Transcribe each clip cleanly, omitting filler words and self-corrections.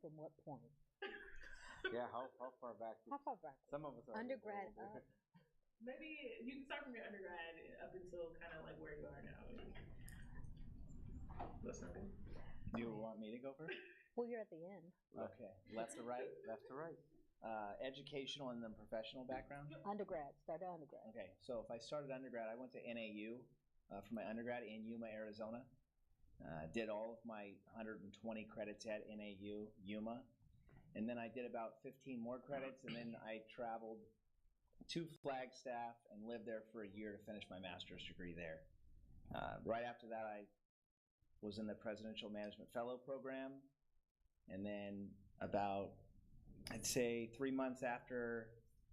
from what point? Yeah, how far back? How far back? Some of us are Undergrad older. up. Maybe you can start from your undergrad up until kind of like where you are now. That's not good. You want me to go first? Well, you're at the end. Okay, left to right. Left to right. Educational and then professional background. Undergrad, started undergrad. Okay, so if I started undergrad, I went to NAU for my undergrad in Yuma, Arizona. Did all of my 120 credits at NAU, Yuma. And then I did about 15 more credits, and then I traveled to Flagstaff and lived there for a year to finish my master's degree there. Right after that, I was in the Presidential Management Fellow program. And then about, I'd say 3 months after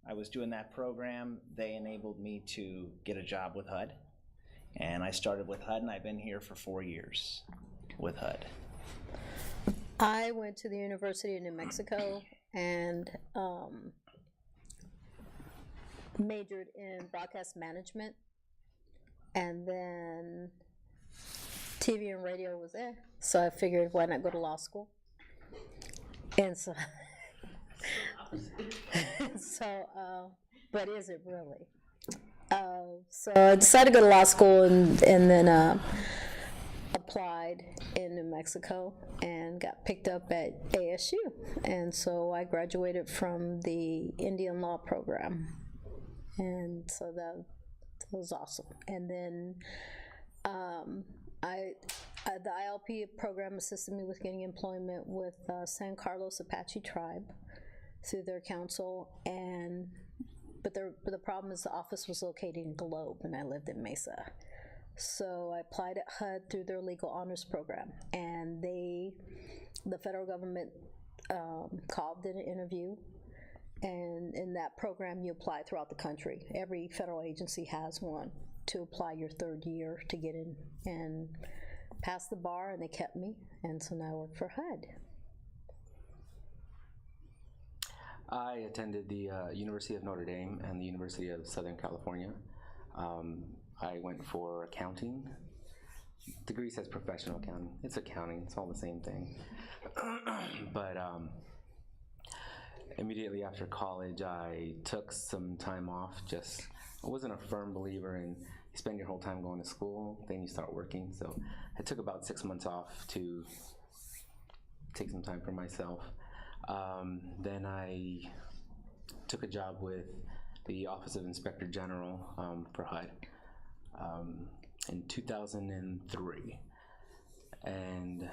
I was doing that program, they enabled me to get a job with HUD. And I started with HUD, and I've been here for 4 years with HUD. I went to the University of New Mexico and majored in broadcast management, and then TV and radio was so I figured, why not go to law school? And so, but is it really? So I decided to go to law school, and then applied in New Mexico and got picked up at ASU. And so I graduated from the Indian law program. And so that was awesome. And then the ILP program assisted me with getting employment with San Carlos Apache Tribe through their council. But the problem is the office was located in Globe, and I lived in Mesa. So I applied at HUD through their legal honors program, and the federal government called, did an interview, and in that program you apply throughout the country. Every federal agency has one to apply your third year to get in and pass the bar, and they kept me, and so now I work for HUD. I attended the University of Notre Dame and the University of Southern California. I went for accounting. Degree says professional accounting. It's accounting. It's all the same thing. But immediately after college, I took some time off. I wasn't a firm believer in you spend your whole time going to school, then you start working. So I took about 6 months off to take some time for myself. Then I took a job with the Office of Inspector General for HUD in 2003, and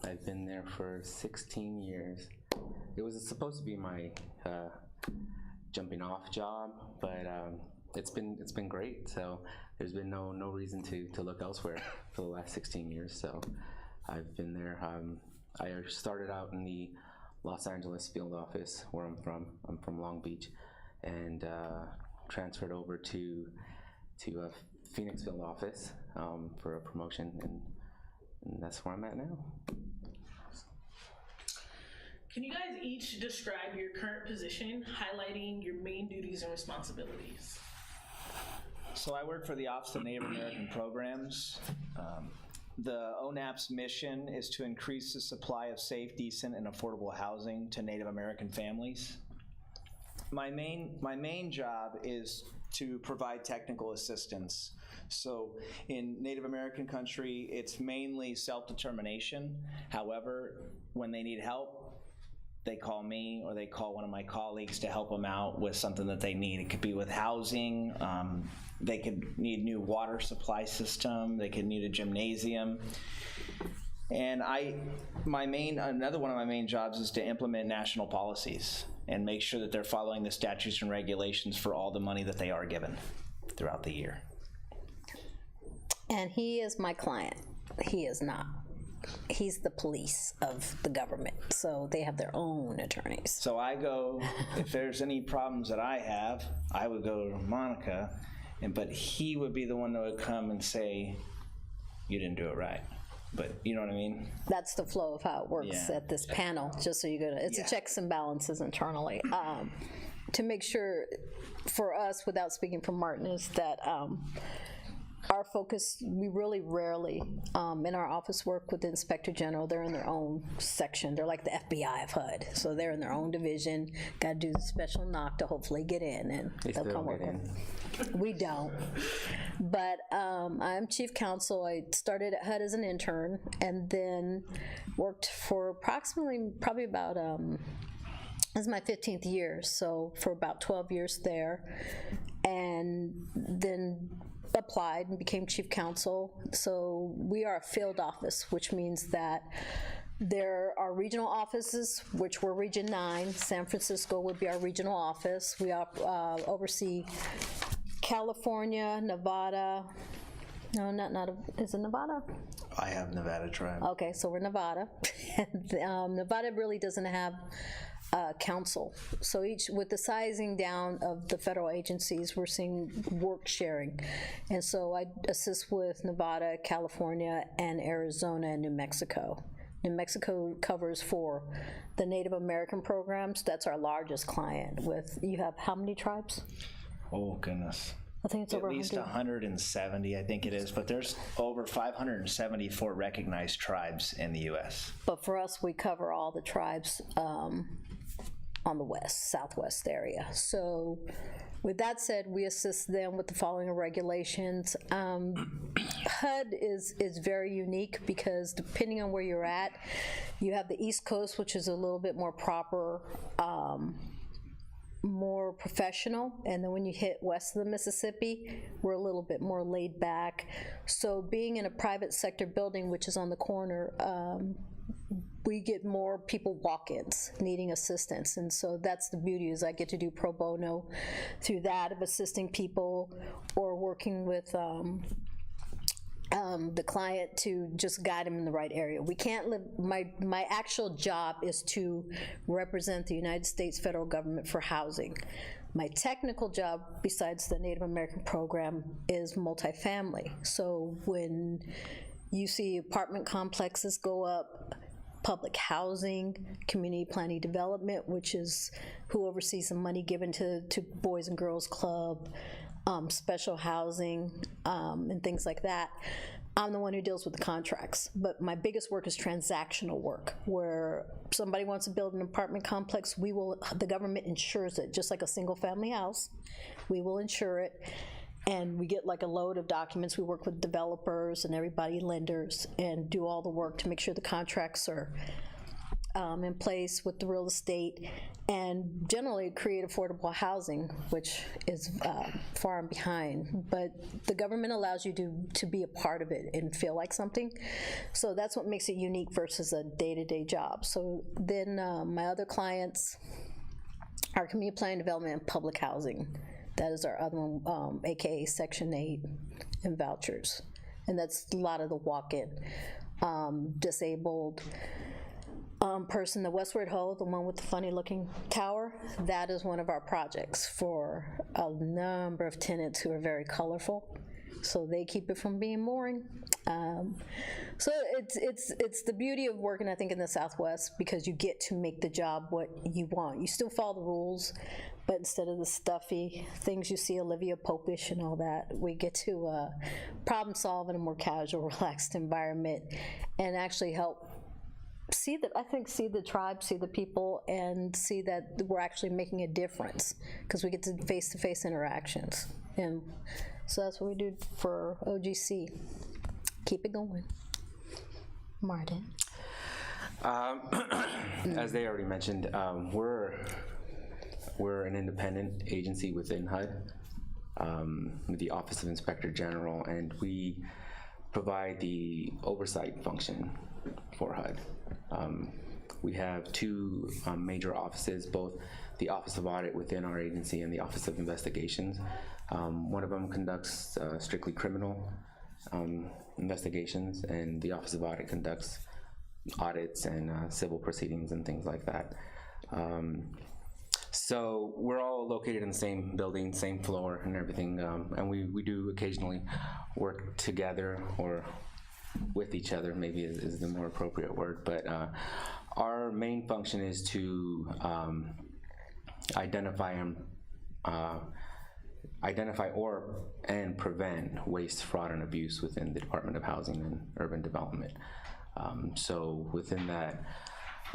I've been there for 16 years. It was supposed to be my jumping off job, but it's been great. So there's been no reason to look elsewhere for the last 16 years. So I've been there. I started out in the Los Angeles field office, where I'm from. I'm from Long Beach, and transferred over to a Phoenix field office for a promotion, and that's where I'm at now. Can you guys each describe your current position, highlighting your main duties and responsibilities? So I work for the Office of Native American Programs. The ONAP's mission is to increase the supply of safe, decent, and affordable housing to Native American families. My main job is to provide technical assistance. So in Native American country, it's mainly self-determination. However, when they need help, they call me or they call one of my colleagues to help them out with something that they need. It could be with housing. They could need new water supply system. They could need a gymnasium. And another one of my main jobs is to implement national policies and make sure that they're following the statutes and regulations for all the money that they are given throughout the year. And he is my client. He is not. He's the police of the government, so they have their own attorneys. So I go, if there's any problems that I have, I would go to Monica, but he would be the one that would come and say, you didn't do it right. But you know what I mean? That's the flow of how it works at this panel, just so you go to, it's a checks and balances internally. To make sure, for us, without speaking for Martin, is that our focus, we really rarely in our office work with the Inspector General. They're in their own section. They're like the FBI of HUD. So they're in their own division, got to do the special knock to hopefully get in, and they'll come work with us. We don't. But I'm chief counsel. I started at HUD as an intern and then worked for probably about, this is my 15th year, so for about 12 years there, and then applied and became chief counsel. So we are a field office, which means that there are regional offices, which were Region 9. San Francisco would be our regional office. We oversee California, Nevada. No, not is it Nevada? I have Nevada Tribe. Okay, so we're Nevada. And, Nevada really doesn't have council. So with the sizing down of the federal agencies, we're seeing work sharing. And so I assist with Nevada, California, and Arizona, and New Mexico. New Mexico covers for the Native American programs. That's our largest client. You have how many tribes? Oh, goodness. I think it's at over least 100. 170, I think it is, but there's over 574 recognized tribes in the U.S. But for us, we cover all the tribes on the southwest area. So with that said, we assist them with the following regulations. HUD is very unique because depending on where you're at, you have the East Coast, which is a little bit more proper, more professional, and then when you hit west of the Mississippi, we're a little bit more laid back. So being in a private sector building, which is on the corner, we get more people walk-ins needing assistance, and so that's the beauty, is I get to do pro bono through that of assisting people or working with the client to just guide them in the right area. We can't live, my actual job is to represent the United States federal government for housing. My technical job, besides the Native American program, is multifamily. So when you see apartment complexes go up, public housing, community planning development, which is who oversees the money given to Boys and Girls Club, special housing, and things like that. I'm the one who deals with the contracts, but my biggest work is transactional work, where somebody wants to build an apartment complex, the government insures it, just like a single family house. We will insure it, and we get like a load of documents. We work with developers and everybody, lenders, and do all the work to make sure the contracts are in place with the real estate, and generally create affordable housing, which is far and behind. But the government allows you to be a part of it and feel like something. So that's what makes it unique versus a day-to-day job. So then my other clients are community planning development and public housing. That is our other one, AKA Section 8 and vouchers. And that's a lot of the walk-in, disabled, person, the Westward Ho, the one with the funny looking tower, that is one of our projects for a number of tenants who are very colorful. So they keep it from being boring. So it's the beauty of working, I think, in the Southwest, because you get to make the job what you want. You still follow the rules, but instead of the stuffy things you see Olivia Popish and all that, we get to problem solve in a more casual, relaxed environment, and actually help see the tribe, see the people, and see that we're actually making a difference, because we get to face-to-face interactions. And so that's what we do for OGC. Keep it going. Martin. As they already mentioned, we're an independent agency within HUD, with the Office of Inspector General, and we provide the oversight function for HUD. We have two major offices, both the Office of Audit within our agency and the Office of Investigations. One of them conducts strictly criminal investigations, and the Office of Audit conducts audits and civil proceedings and things like that. So we're all located in the same building, same floor and everything, and we do occasionally work together, or with each other, maybe is the more appropriate word, but our main function is to identify and identify and prevent waste, fraud, and abuse within the Department of Housing and Urban Development. So within that,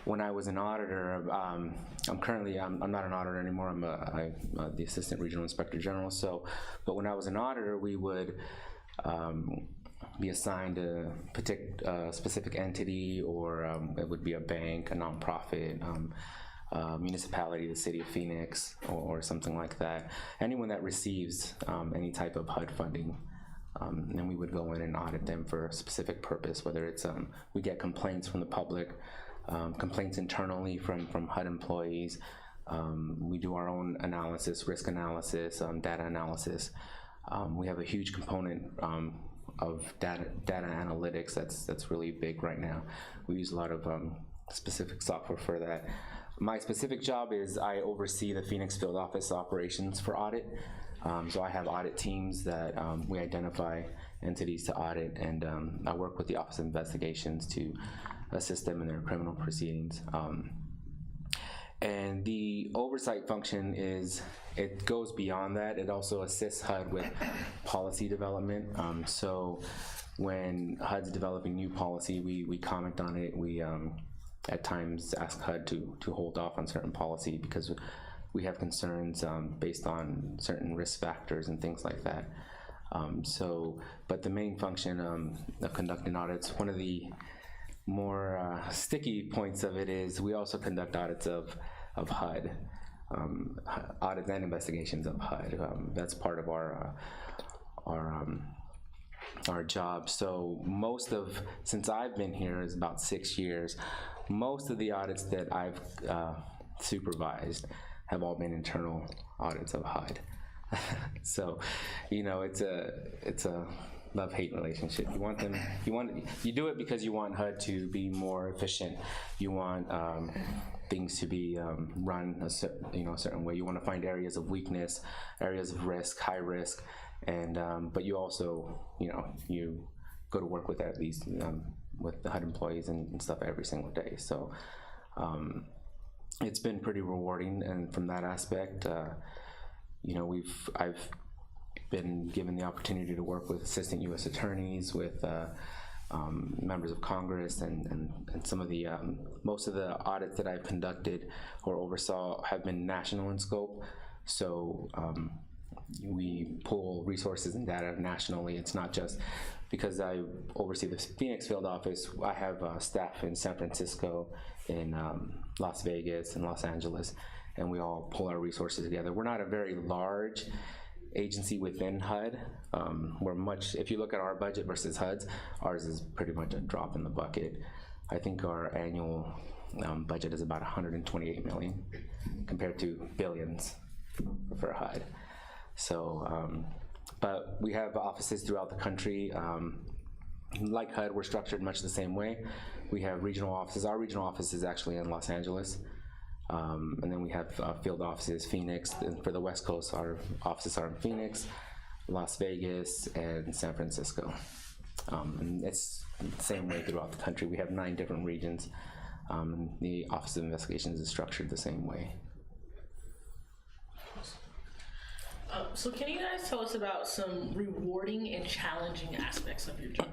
when I was an auditor, I'm not an auditor anymore. I'm the Assistant Regional Inspector General. So, but when I was an auditor, we would be assigned a specific entity, or it would be a bank, a nonprofit, municipality, the city of Phoenix, or something like that. Anyone that receives any type of HUD funding, and we would go in and audit them for a specific purpose, whether it's we get complaints from the public, complaints internally from HUD employees. We do our own analysis, risk analysis, data analysis. We have a huge component of data analytics that's really big right now. We use a lot of specific software for that. My specific job is I oversee the Phoenix field office operations for audit. So I have audit teams that we identify entities to audit, and I work with the Office of Investigations to assist them in their criminal proceedings. And the oversight function it goes beyond that. It also assists HUD with policy development. So when HUD's developing new policy, we comment on it. We at times ask HUD to hold off on certain policy because we have concerns based on certain risk factors and things like that. But the main function of conducting audits, one of the more sticky points of it is we also conduct audits of HUD, audits and investigations of HUD. That's part of our job. So since I've been here is about 6 years, most of the audits that I've supervised have all been internal audits of HUD. So, it's a love-hate relationship. You do it because you want HUD to be more efficient. You want things to be run a certain way. You want to find areas of weakness, areas of risk, high risk, and but you also, you go to work with with the HUD employees and stuff every single day. So it's been pretty rewarding, and from that aspect, I've been given the opportunity to work with assistant U.S. attorneys, with members of Congress, and some of the most of the audits that I've conducted or oversaw have been national in scope. So we pull resources and data nationally. It's not just because I oversee the Phoenix field office. I have staff in San Francisco, in Las Vegas, and Los Angeles, and we all pull our resources together. We're not a very large agency within HUD. If you look at our budget versus HUD's, ours is pretty much a drop in the bucket. I think our annual budget is about $128 million compared to billions for HUD. So, but we have offices throughout the country. Like HUD, we're structured much the same way. We have regional offices. Our regional office is actually in Los Angeles. And then we have field offices, Phoenix, and for the West Coast, our offices are in Phoenix, Las Vegas, and San Francisco. And it's the same way throughout the country. We have 9 different regions. The Office of Investigations is structured the same way. So can you guys tell us about some rewarding and challenging aspects of your job?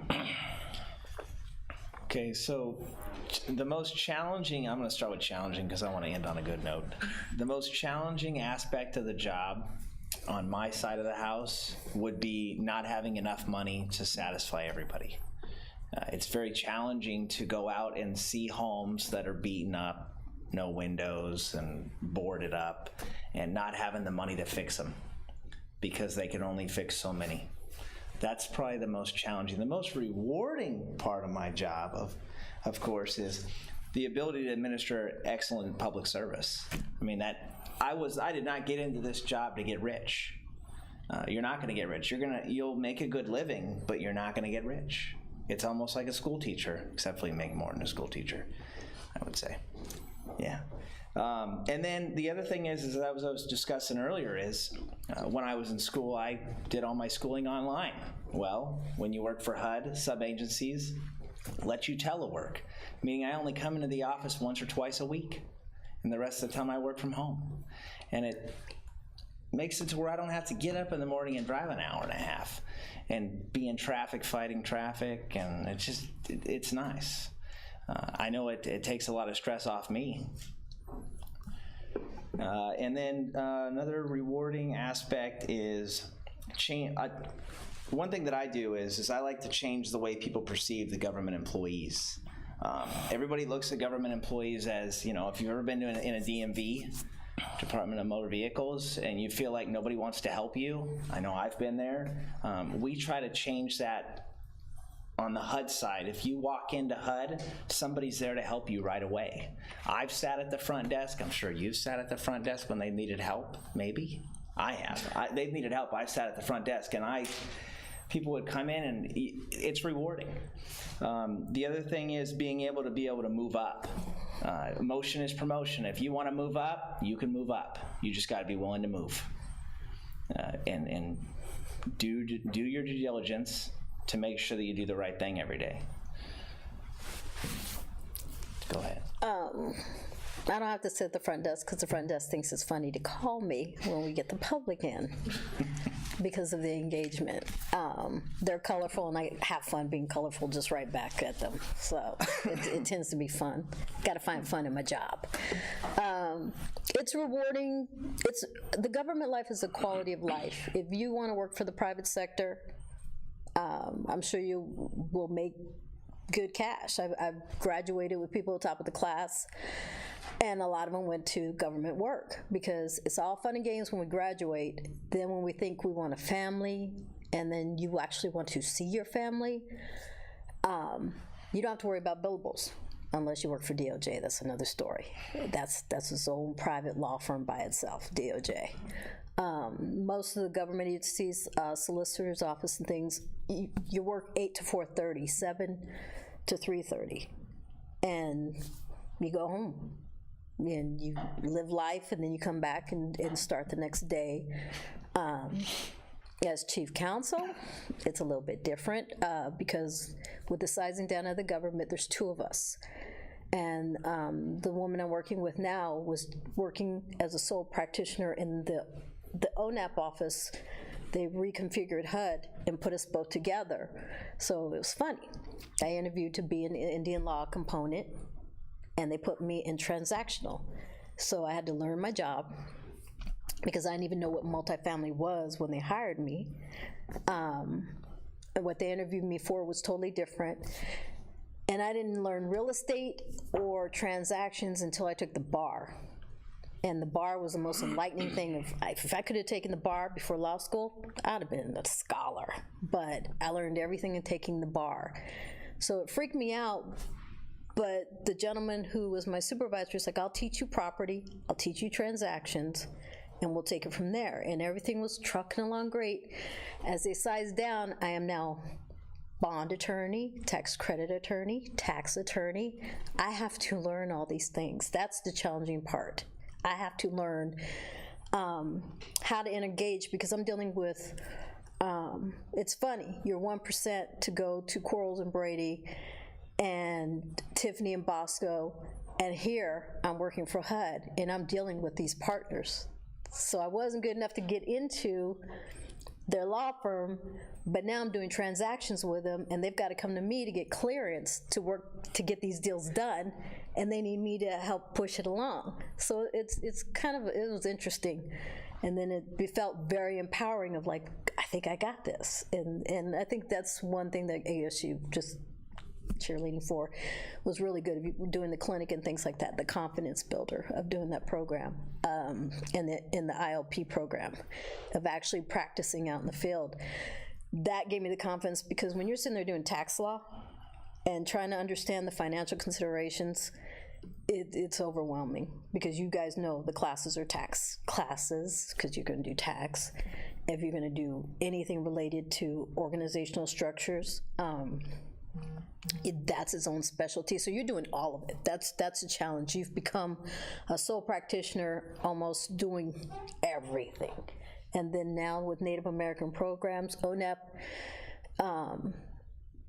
Okay, so the most challenging, I'm going to start with challenging because I want to end on a good note. The most challenging aspect of the job on my side of the house would be not having enough money to satisfy everybody. It's very challenging to go out and see homes that are beaten up, no windows, and boarded up, and not having the money to fix them because they can only fix so many. That's probably the most challenging. The most rewarding part of my job, of course, is the ability to administer excellent public service. I mean, I did not get into this job to get rich. You're not going to get rich. You'll make a good living, but you're not going to get rich. It's almost like a school teacher, except for you make more than a school teacher, I would say. Yeah. And then the other thing is as I was discussing earlier, is when I was in school, I did all my schooling online. Well, when you work for HUD, sub-agencies let you telework, meaning I only come into the office once or twice a week, and the rest of the time I work from home. And makes it to where I don't have to get up in the morning and drive an hour and a half and be in traffic, fighting traffic, and it's nice. I know it takes a lot of stress off me. And then another rewarding aspect is one thing that I do is I like to change the way people perceive the government employees. Everybody looks at government employees as, if you've ever been in a DMV, Department of Motor Vehicles, and you feel like nobody wants to help you. I know I've been there. We try to change that on the HUD side. If you walk into HUD, somebody's there to help you right away. I've sat at the front desk. I'm sure you've sat at the front desk when they needed help. Maybe I have. They've needed help. I've sat at the front desk, and people would come in, and it's rewarding. The other thing is being able to move up. Motion is promotion. If you want to move up, you can move up. You just got to be willing to move, and do your due diligence to make sure that you do the right thing every day. Go ahead. I don't have to sit at the front desk because the front desk thinks it's funny to call me when we get the public in because of the engagement. They're colorful, and I have fun being colorful just right back at them. So it tends to be fun. Got to find fun in my job. It's rewarding. The government life is a quality of life. If you want to work for the private sector, I'm sure you will make good cash. I've graduated with people at the top of the class, and a lot of them went to government work because it's all fun and games when we graduate. Then when we think we want a family, and then you actually want to see your family, you don't have to worry about billables unless you work for DOJ. That's another story. That's its own private law firm by itself, DOJ. Most of the government agencies, solicitor's office and things, you work 8 to 4:30, 7 to 3:30, and you go home. And you live life, and then you come back and start the next day. As chief counsel, it's a little bit different because with the sizing down of the government, there's 2 of us. And the woman I'm working with now was working as a sole practitioner in the ONAP office. They reconfigured HUD and put us both together. So it was funny. I interviewed to be an Indian law component, and they put me in transactional. So I had to learn my job because I didn't even know what multifamily was when they hired me. And what they interviewed me for was totally different. And I didn't learn real estate or transactions until I took the bar. And the bar was the most enlightening thing. If I could have taken the bar before law school, I'd have been a scholar. But I learned everything in taking the bar. So it freaked me out. But the gentleman who was my supervisor was like, I'll teach you property, I'll teach you transactions, and we'll take it from there. And everything was trucking along great. As they sized down, I am now bond attorney, tax credit attorney, tax attorney. I have to learn all these things. That's the challenging part. I have to learn how to engage because I'm dealing with, it's funny, you're 1% to go to Quarles and Brady and Tiffany and Bosco, and here I'm working for HUD and I'm dealing with these partners. So I wasn't good enough to get into their law firm, but now I'm doing transactions with them, and they've got to come to me to get clearance to work to get these deals done, and they need me to help push it along. So it was interesting, and then it felt very empowering of like, I think I got this, and I think that's one thing that ASU just cheerleading for was really good. If you were doing the clinic and things like that, the confidence builder of doing that program, in the ILP program, of actually practicing out in the field. That gave me the confidence because when you're sitting there doing tax law and trying to understand the financial considerations, it's overwhelming because you guys know the classes are tax classes because you're going to do tax. If you're going to do anything related to organizational structures, that's its own specialty. So you're doing all of it. That's a challenge. You've become a sole practitioner, almost doing everything. And then now with Native American programs, ONEP,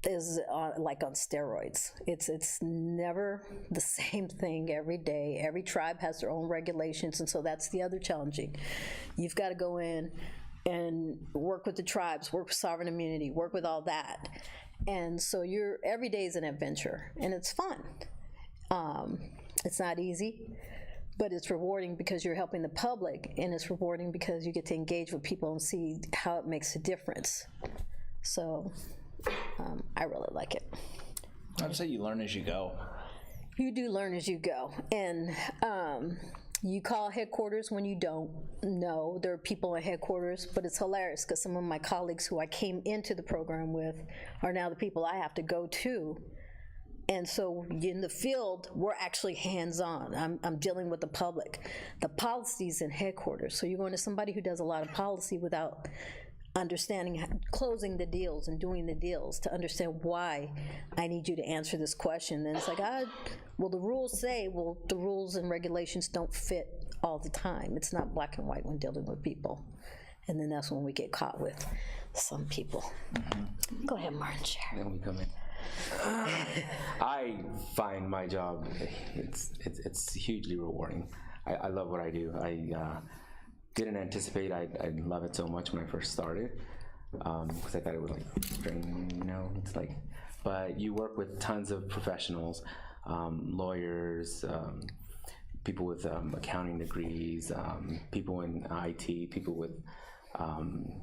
is like on steroids. It's never the same thing every day. Every tribe has their own regulations, and so that's the other challenging. You've got to go in and work with the tribes, work with sovereign immunity, work with all that. And so every day is an adventure, and it's fun. It's not easy, but it's rewarding because you're helping the public, and it's rewarding because you get to engage with people and see how it makes a difference. So I really like it. I'd say you learn as you go. You do learn as you go. And you call headquarters when you don't know. There are people at headquarters, but it's hilarious because some of my colleagues who I came into the program with are now the people I have to go to. And so in the field, we're actually hands-on. I'm dealing with the public. The policy's in headquarters. So you're going to somebody who does a lot of policy without understanding, closing the deals and doing the deals to understand why I need you to answer this question. And it's like, well, the rules say, well, the rules and regulations don't fit all the time. It's not black and white when dealing with people. And then that's when we get caught with some people. Mm-hmm. Go ahead, Martin, share. Then we come in. I find my job, it's hugely rewarding. I love what I do. I didn't anticipate I'd love it so much when I first started, because I thought it would drain, it's like, but you work with tons of professionals, lawyers, people with accounting degrees, people in IT, people with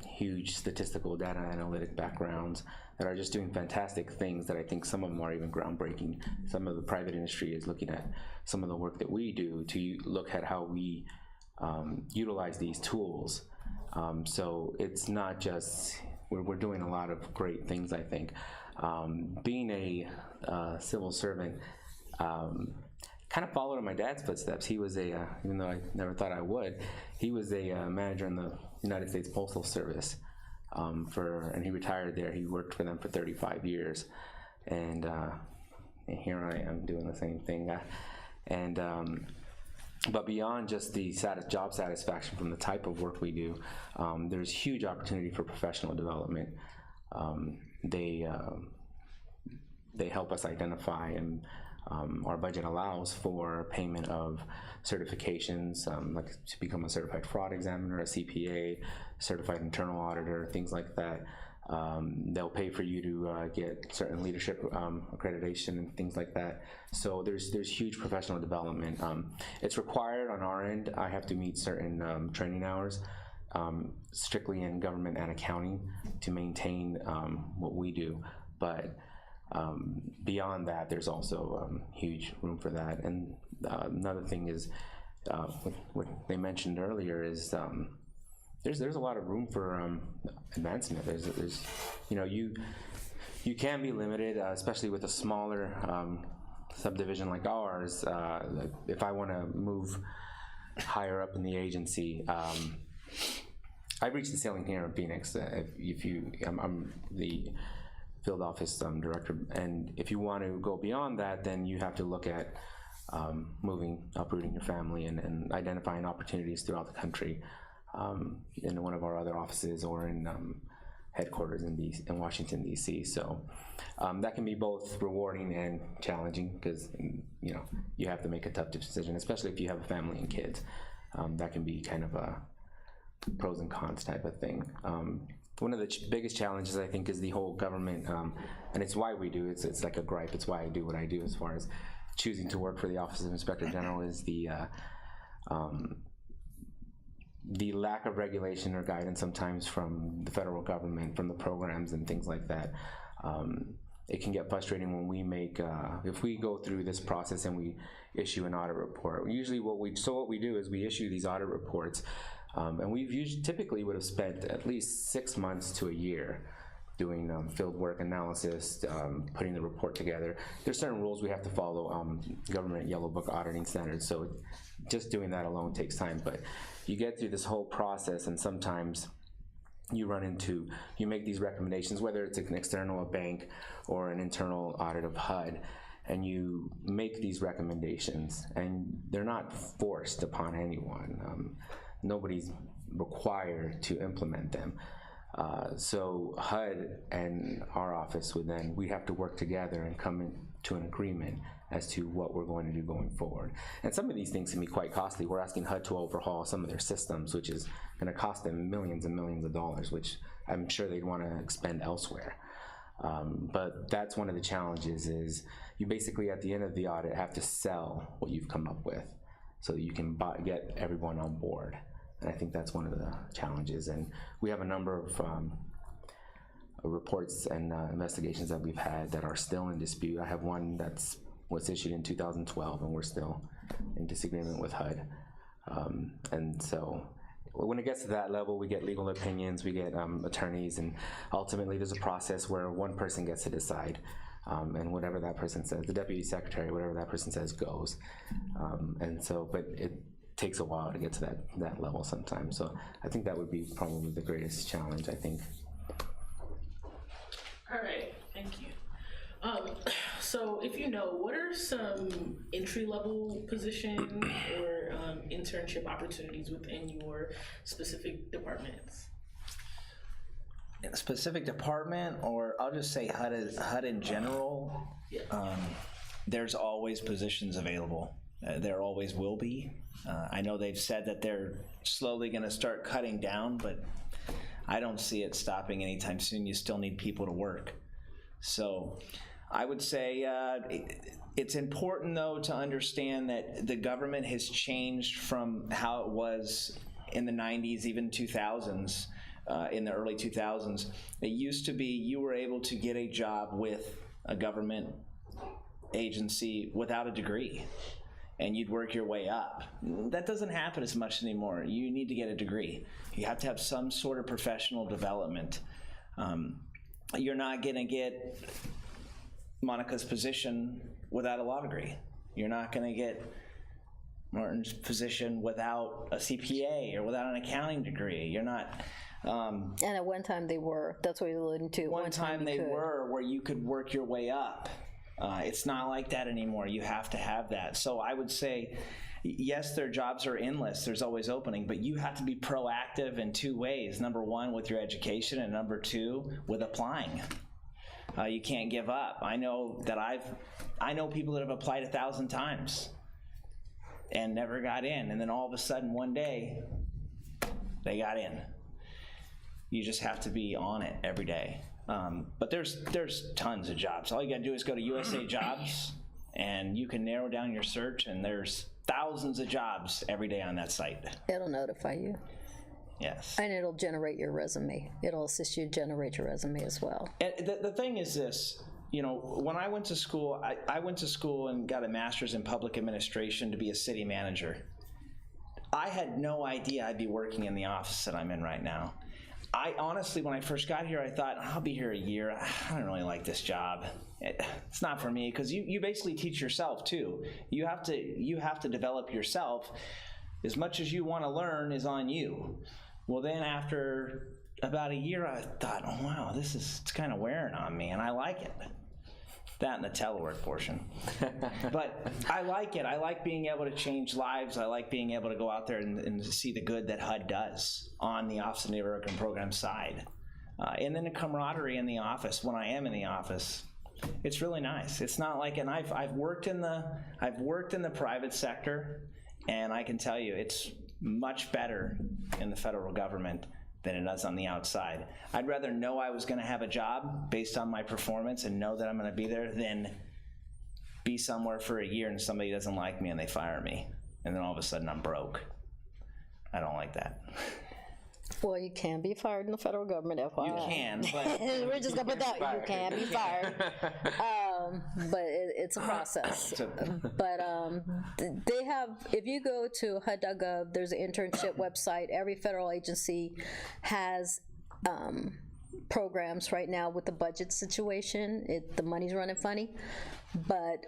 huge statistical data analytic backgrounds that are just doing fantastic things that I think some of them are even groundbreaking. Some of the private industry is looking at some of the work that we do to look at how we utilize these tools. So it's not just, we're doing a lot of great things, I think. Being a civil servant, kind of followed in my dad's footsteps. He was even though I never thought I would, he was a manager in the United States Postal Service, and he retired there. He worked for them for 35 years, and here I am doing the same thing. But beyond just the job satisfaction from the type of work we do, there's huge opportunity for professional development. They help us identify, and our budget allows for payment of certifications, like to become a certified fraud examiner, a CPA, certified internal auditor, things like that. They'll pay for you to get certain leadership accreditation and things like that. So there's huge professional development. It's required on our end. I have to meet certain training hours, strictly in government and accounting, to maintain what we do. But beyond that, there's also huge room for that. And another thing is, what they mentioned earlier is, there's a lot of room for advancement. There's you can be limited, especially with a smaller subdivision like ours. If I want to move higher up in the agency, I've reached the ceiling here in Phoenix. I'm the field office director, and if you want to go beyond that, then you have to look at uprooting your family and identifying opportunities throughout the country, in one of our other offices or in headquarters in Washington, D.C. So that can be both rewarding and challenging, because you have to make a tough decision, especially if you have a family and kids. That can be kind of a pros and cons type of thing. One of the biggest challenges, I think, is the whole government, and it's why we do, it's like a gripe, it's why I do what I do as far as choosing to work for the Office of Inspector General, is the lack of regulation or guidance sometimes from the federal government, from the programs and things like that. It can get frustrating when we make, if we go through this process and we issue an audit report. Usually what we do is we issue these audit reports, and typically would have spent at least 6 months to a year doing field work analysis, putting the report together. There's certain rules we have to follow, government yellow book auditing standards, so just doing that alone takes time. But you get through this whole process, and sometimes you make these recommendations, whether it's an external, a bank, or an internal audit of HUD, and you make these recommendations, and they're not forced upon anyone. Nobody's required to implement them. So HUD and our office we have to work together and come into an agreement as to what we're going to do going forward. And some of these things can be quite costly. We're asking HUD to overhaul some of their systems, which is going to cost them millions and millions of dollars, which I'm sure they'd want to expend elsewhere. But that's one of the challenges is you basically at the end of the audit have to sell what you've come up with so that you can get everyone on board. And I think that's one of the challenges. And we have a number of reports and investigations that we've had that are still in dispute. I have one was issued in 2012 and we're still in disagreement with HUD. And so when it gets to that level, we get legal opinions, we get attorneys, and ultimately there's a process where one person gets to decide, and whatever that person says, the deputy secretary, whatever that person says goes. And so, but it takes a while to get to that level sometimes. So I think that would be probably the greatest challenge, I think. All right, thank you. So if you know, what are some entry-level position or internship opportunities within your specific departments? In a specific department, or I'll just say HUD in general, there's always positions available. There always will be. I know they've said that they're slowly going to start cutting down, but I don't see it stopping anytime soon. You still need people to work. So I would say it's important, though, to understand that the government has changed from how it was in the 90s, even 2000s, in the early 2000s. It used to be you were able to get a job with a government agency without a degree, and you'd work your way up. That doesn't happen as much anymore. You need to get a degree. You have to have some sort of professional development. You're not going to get Monica's position without a law degree. You're not going to get Martin's position without a CPA or without an accounting degree. You're not. And at one time they were. That's what you're alluding to. One time they were, where you could work your way up. It's not like that anymore. You have to have that. So I would say, yes, their jobs are endless. There's always opening, but you have to be proactive in two ways. Number one, with your education, and number two, with applying. You can't give up. I know people that have applied 1,000 times and never got in, and then all of a sudden one day they got in. You just have to be on it every day. But there's tons of jobs. All you got to do is go to USA Jobs, and you can narrow down your search, and there's thousands of jobs every day on that site. It'll notify you. Yes. And it'll generate your resume. It'll assist you to generate your resume as well. And the thing is this, when I went to school, I went to school and got a master's in public administration to be a city manager. I had no idea I'd be working in the office that I'm in right now. I honestly, when I first got here, I thought, I'll be here a year. I don't really like this job. It's not for me, because you basically teach yourself too. You have to develop yourself. As much as you want to learn is on you. Well, then after about a year, I thought, oh wow, it's kind of wearing on me, and I like it. That and the telework portion. But I like it. I like being able to change lives. I like being able to go out there and see the good that HUD does on the Office of Native American Program side. And then the camaraderie in the office, when I am in the office, it's really nice. It's not like, and I've worked in the private sector, and I can tell you it's much better in the federal government than it does on the outside. I'd rather know I was going to have a job based on my performance and know that I'm going to be there than be somewhere for a year and somebody doesn't like me and they fire me, and then all of a sudden I'm broke. I don't like that. Well, you can be fired in the federal government, FYI. You can, but we're just gonna put that. You can be fired, but it's a process. But they have. If you go to HUD.gov, there's an internship website. Every federal agency has programs right now with the budget situation. The money's running funny, but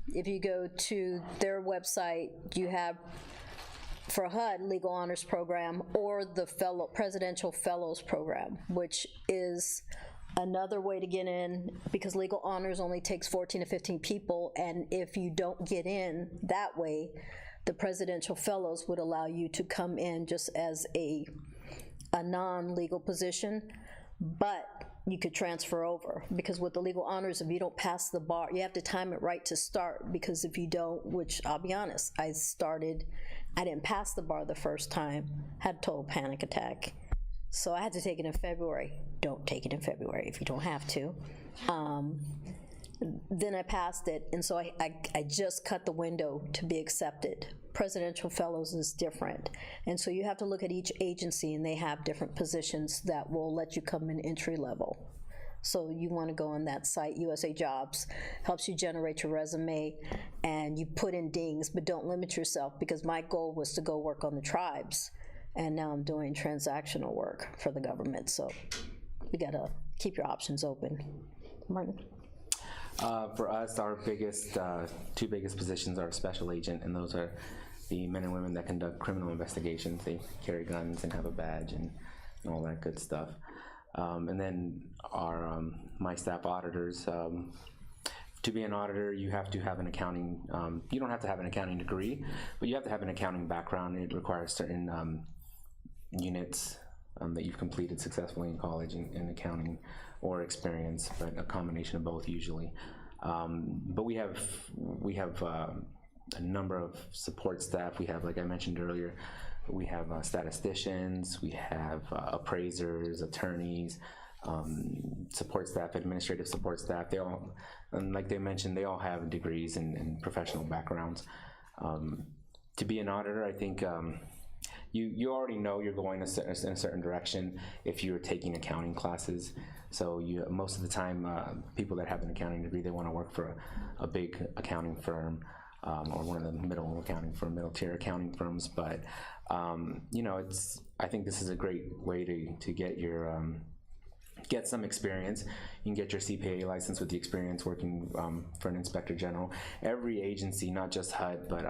if you go to their website, you have, for HUD, Legal Honors Program, or the Presidential Fellows Program, which is another way to get in, because Legal Honors only takes 14 to 15 people, and if you don't get in that way, the Presidential Fellows would allow you to come in just as a a non-legal position, but you could transfer over, because with the legal honors, if you don't pass the bar, you have to time it right to start, because if you don't, which I'll be honest, I didn't pass the bar the first time, had a total panic attack. So I had to take it in February. Don't take it in February if you don't have to. Then I passed it, and so I just cut the window to be accepted. Presidential fellows is different, and so you have to look at each agency, and they have different positions that will let you come in entry level. So you want to go on that site, USA Jobs, helps you generate your resume, and you put in dings, but don't limit yourself, because my goal was to go work on the tribes, and now I'm doing transactional work for the government, so you gotta keep your options open. Martin? For us, our biggest, two biggest positions are special agent, and those are the men and women that conduct criminal investigations. They carry guns and have a badge and all that good stuff. And then our my staff auditors. To be an auditor, you have to have an accounting. You don't have to have an accounting degree, but you have to have an accounting background. It requires certain units that you've completed successfully in college in accounting or experience, but a combination of both usually. But we have a number of support staff. We have, like I mentioned earlier, we have statisticians, we have appraisers, attorneys, support staff, administrative support staff. They all, and like they mentioned, they all have degrees and professional backgrounds. To be an auditor, I think you already know you're going in a certain direction if you're taking accounting classes. So most of the time, people that have an accounting degree, they want to work for a big accounting firm or one of the middle tier accounting firms. But you know, I think this is a great way to get your get some experience. You can get your CPA license with the experience working for an inspector general. Every agency, not just HUD, but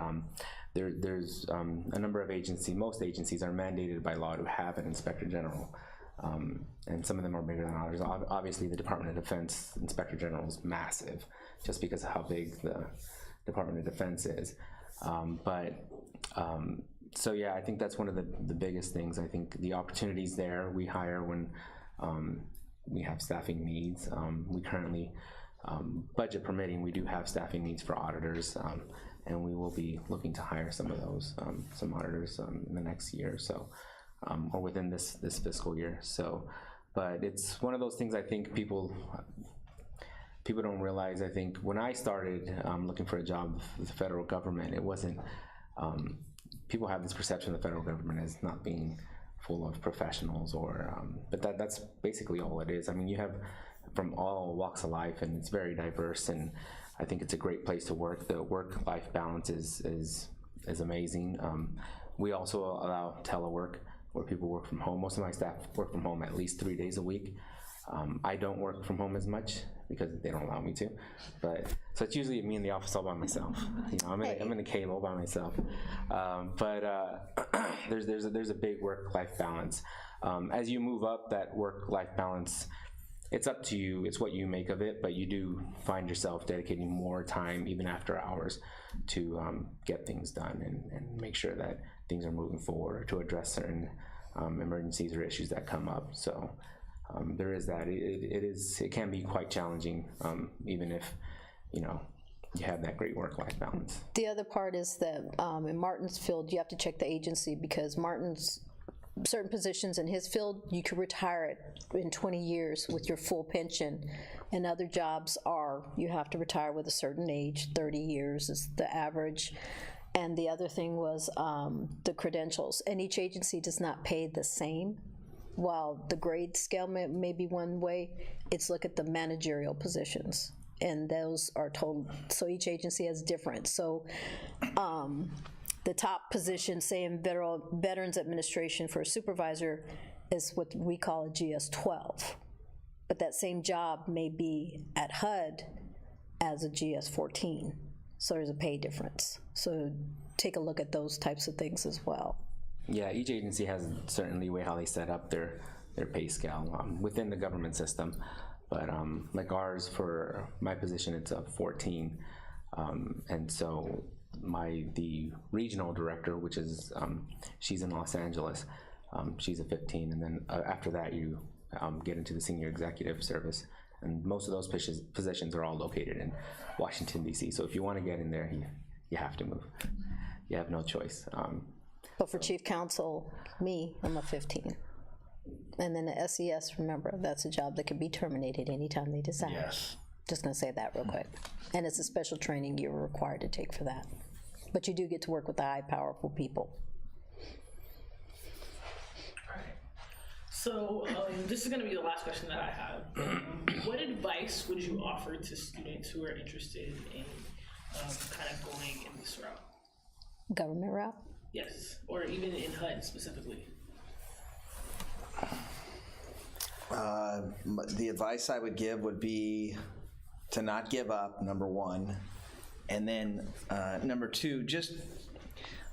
there's a number of agencies, most agencies are mandated by law to have an inspector general. And some of them are bigger than others. Obviously, the Department of Defense Inspector General is massive, just because of how big the Department of Defense is. So yeah, I think that's one of the biggest things. I think the opportunities there, we hire when we have staffing needs. We currently, budget permitting, we do have staffing needs for auditors, and we will be looking to hire some of those, some auditors in the next year or so. Or within this fiscal year. So, but it's one of those things I think people don't realize. I think when I started looking for a job with the federal government, it wasn't, people have this perception of the federal government as not being full of professionals, or, but that's basically all it is. I mean, you have from all walks of life, and it's very diverse, and I think it's a great place to work. The work-life balance is amazing. We also allow telework, where people work from home. Most of my staff work from home at least 3 days a week. I don't work from home as much because they don't allow me to. But so it's usually me in the office all by myself. You know, I'm in the cave all by myself. There's a big work-life balance. As you move up that work-life balance, it's up to you. It's what you make of it. But you do find yourself dedicating more time, even after hours, to get things done and make sure that things are moving forward, or to address certain emergencies or issues that come up. So there is that. It can be quite challenging, even if you have that great work-life balance. The other part is that in Martin's field, you have to check the agency, because Martin's certain positions in his field, you could retire it in 20 years with your full pension, and other jobs you have to retire with a certain age. 30 years is the average. And the other thing was the credentials, and each agency does not pay the same. While the grade scale may be one way, it's look at the managerial positions, and those are told, so each agency has different. So the top position, say in Veterans Administration for a supervisor, is what we call a GS-12. But that same job may be at HUD as a GS-14. So there's a pay difference. So take a look at those types of things as well. Yeah, each agency has a certain leeway how they set up their pay scale within the government system. But like ours, for my position, it's a 14. And so the regional director, which is, she's in Los Angeles, She's a 15, and then after that you get into the senior executive service, and most of those positions are all located in Washington, D.C. So if you want to get in there, you have to move. You have no choice. But for chief counsel, I'm a 15. And then the SES, remember, that's a job that can be terminated anytime they desire. Yes. Just gonna say that real quick. And it's a special training you're required to take for that. But you do get to work with the high, powerful people. So this is going to be the last question that I have. What advice would you offer to students who are interested in kind of going in this route? Government route? Yes, or even in HUD specifically. The advice I would give would be to not give up, number one. And then number two, just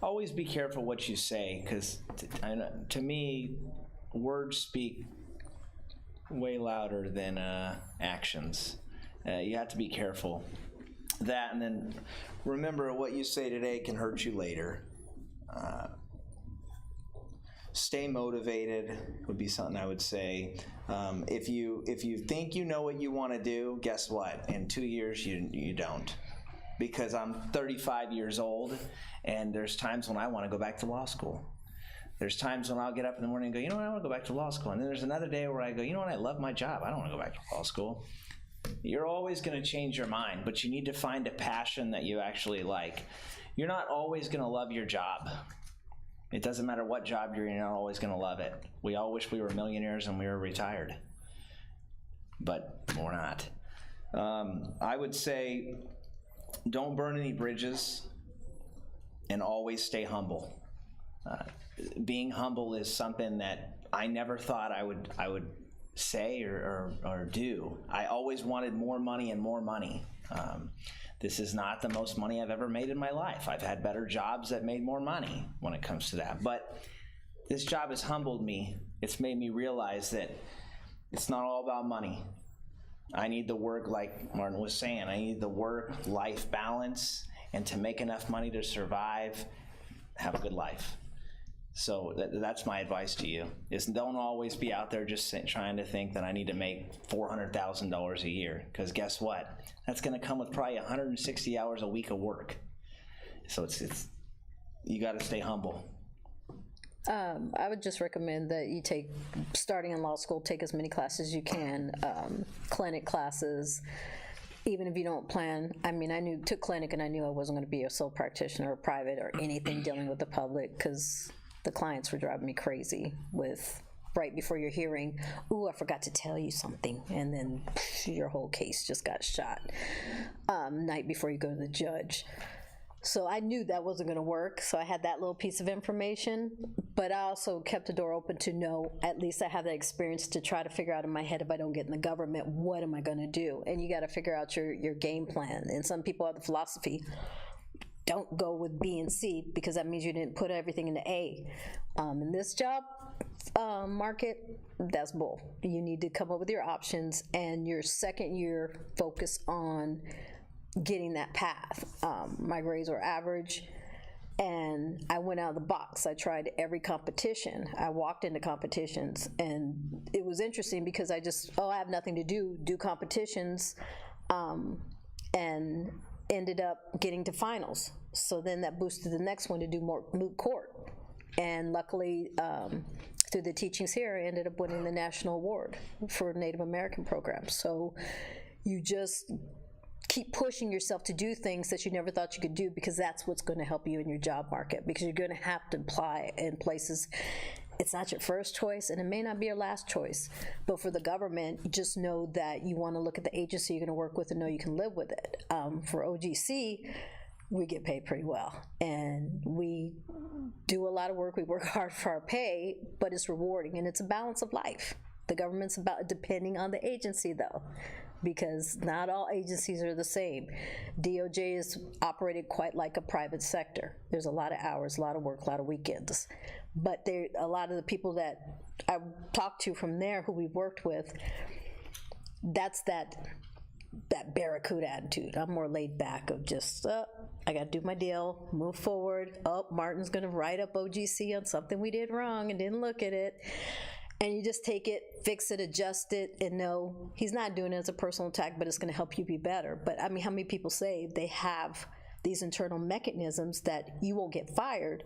always be careful what you say, because to me, words speak way louder than actions. You have to be careful. That, and then remember, what you say today can hurt you later. Stay motivated would be something I would say. If you think you know what you want to do, guess what? In 2 years, you don't. Because I'm 35 years old, and there's times when I want to go back to law school. There's times when I'll get up in the morning and go, you know what, I want to go back to law school. And then there's another day where I go, you know what, I love my job. I don't want to go back to law school. You're always going to change your mind, but you need to find a passion that you actually like. You're not always going to love your job. It doesn't matter what job you're in, you're not always going to love it. We all wish we were millionaires and we were retired, but we're not. I would say don't burn any bridges and always stay humble. Being humble is something that I never thought I would say or do. I always wanted more money and more money. This is not the most money I've ever made in my life. I've had better jobs that made more money when it comes to that. But this job has humbled me. It's made me realize that it's not all about money. I need the work, like Martin was saying, I need the work-life balance, and to make enough money to survive, have a good life. So that's my advice to you, is don't always be out there just trying to think that I need to make $400,000 a year, because guess what? That's going to come with probably 160 hours a week of work. So it's you got to stay humble. I would just recommend that you starting in law school, take as many classes as you can, clinic classes, even if you don't plan. I mean, took clinic and I knew I wasn't going to be a sole practitioner or private or anything dealing with the public, because the clients were driving me crazy with right before your hearing, ooh, I forgot to tell you something, and then your whole case just got shot night before you go to the judge. So I knew that wasn't going to work, so I had that little piece of information, but I also kept the door open to know, at least I have that experience to try to figure out in my head, if I don't get in the government, what am I going to do? And you got to figure out your game plan. And some people have the philosophy, don't go with B and C, because that means you didn't put everything into A. In this job market, that's bull. You need to come up with your options, and your second year focus on getting that path. My grades were average, and I went out of the box. I tried every competition. I walked into competitions, and it was interesting because I have nothing to do competitions, and ended up getting to finals. So then that boosted the next one to do more moot court. And luckily, through the teachings here, I ended up winning the national award for Native American programs. So you just keep pushing yourself to do things that you never thought you could do, because that's what's going to help you in your job market, because you're going to have to apply in places. It's not your first choice, and it may not be your last choice. But for the government, just know that you want to look at the agency you're going to work with and know you can live with it. For OGC, we get paid pretty well, and we do a lot of work. We work hard for our pay, but it's rewarding, and it's a balance of life. The government's about depending on the agency, though, because not all agencies are the same. DOJ is operated quite like a private sector. There's a lot of hours, a lot of work, a lot of weekends. But a lot of the people that I talked to from there who we've worked with, that's that that barracuda attitude. I'm more laid back of just, I got to do my deal, move forward. Oh, Martin's going to write up OGC on something we did wrong and didn't look at it. And you just take it, fix it, adjust it, and know he's not doing it as a personal attack, but it's going to help you be better. But I mean, how many people say they have these internal mechanisms that you won't get fired,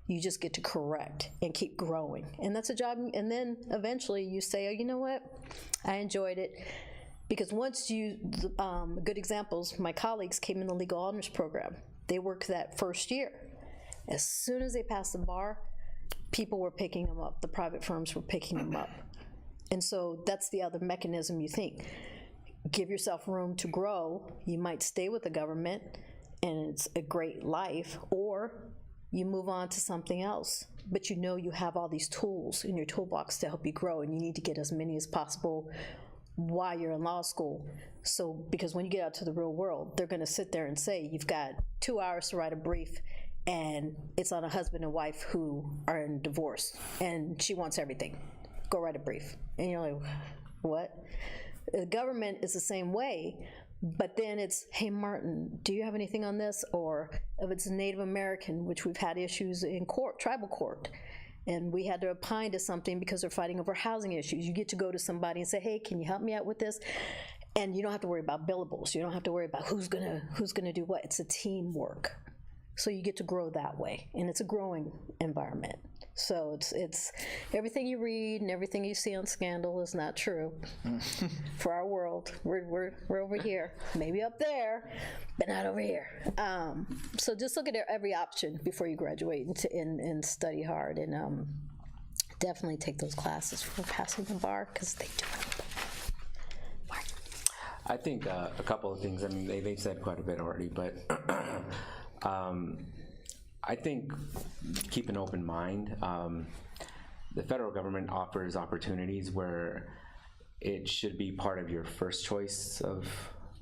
you just get to correct and keep growing. And that's a job. And then eventually you say, oh, you know what? I enjoyed it. Because once you, good examples, my colleagues came in the legal honors program. They worked that first year. As soon as they passed the bar, people were picking them up. The private firms were picking them up. And so that's the other mechanism you think. Give yourself room to grow. You might stay with the government and it's a great life, or you move on to something else. But you know you have all these tools in your toolbox to help you grow, and you need to get as many as possible while you're in law school. So, because when you get out to the real world, they're gonna sit there and say, you've got 2 hours to write a brief, and it's on a husband and wife who are in divorce, and she wants everything. Go write a brief. And you're like, what? The government is the same way, but then it's, hey, Martin, do you have anything on this? Or if it's Native American, which we've had issues in court, tribal court, and we had to opine to something because they're fighting over housing issues. You get to go to somebody and say, hey, can you help me out with this? And you don't have to worry about billables. You don't have to worry about who's gonna do what. It's a teamwork. So you get to grow that way, and it's a growing environment. So it's everything you read and everything you see on Scandal is not true. For our world, we're over here, maybe up there, but not over here. So just look at every option before you graduate and study hard, and definitely take those classes for passing the bar, because they do help. I think a couple of things. I mean, they've said quite a bit already, but I think keep an open mind. The federal government offers opportunities where it should be part of your first choice of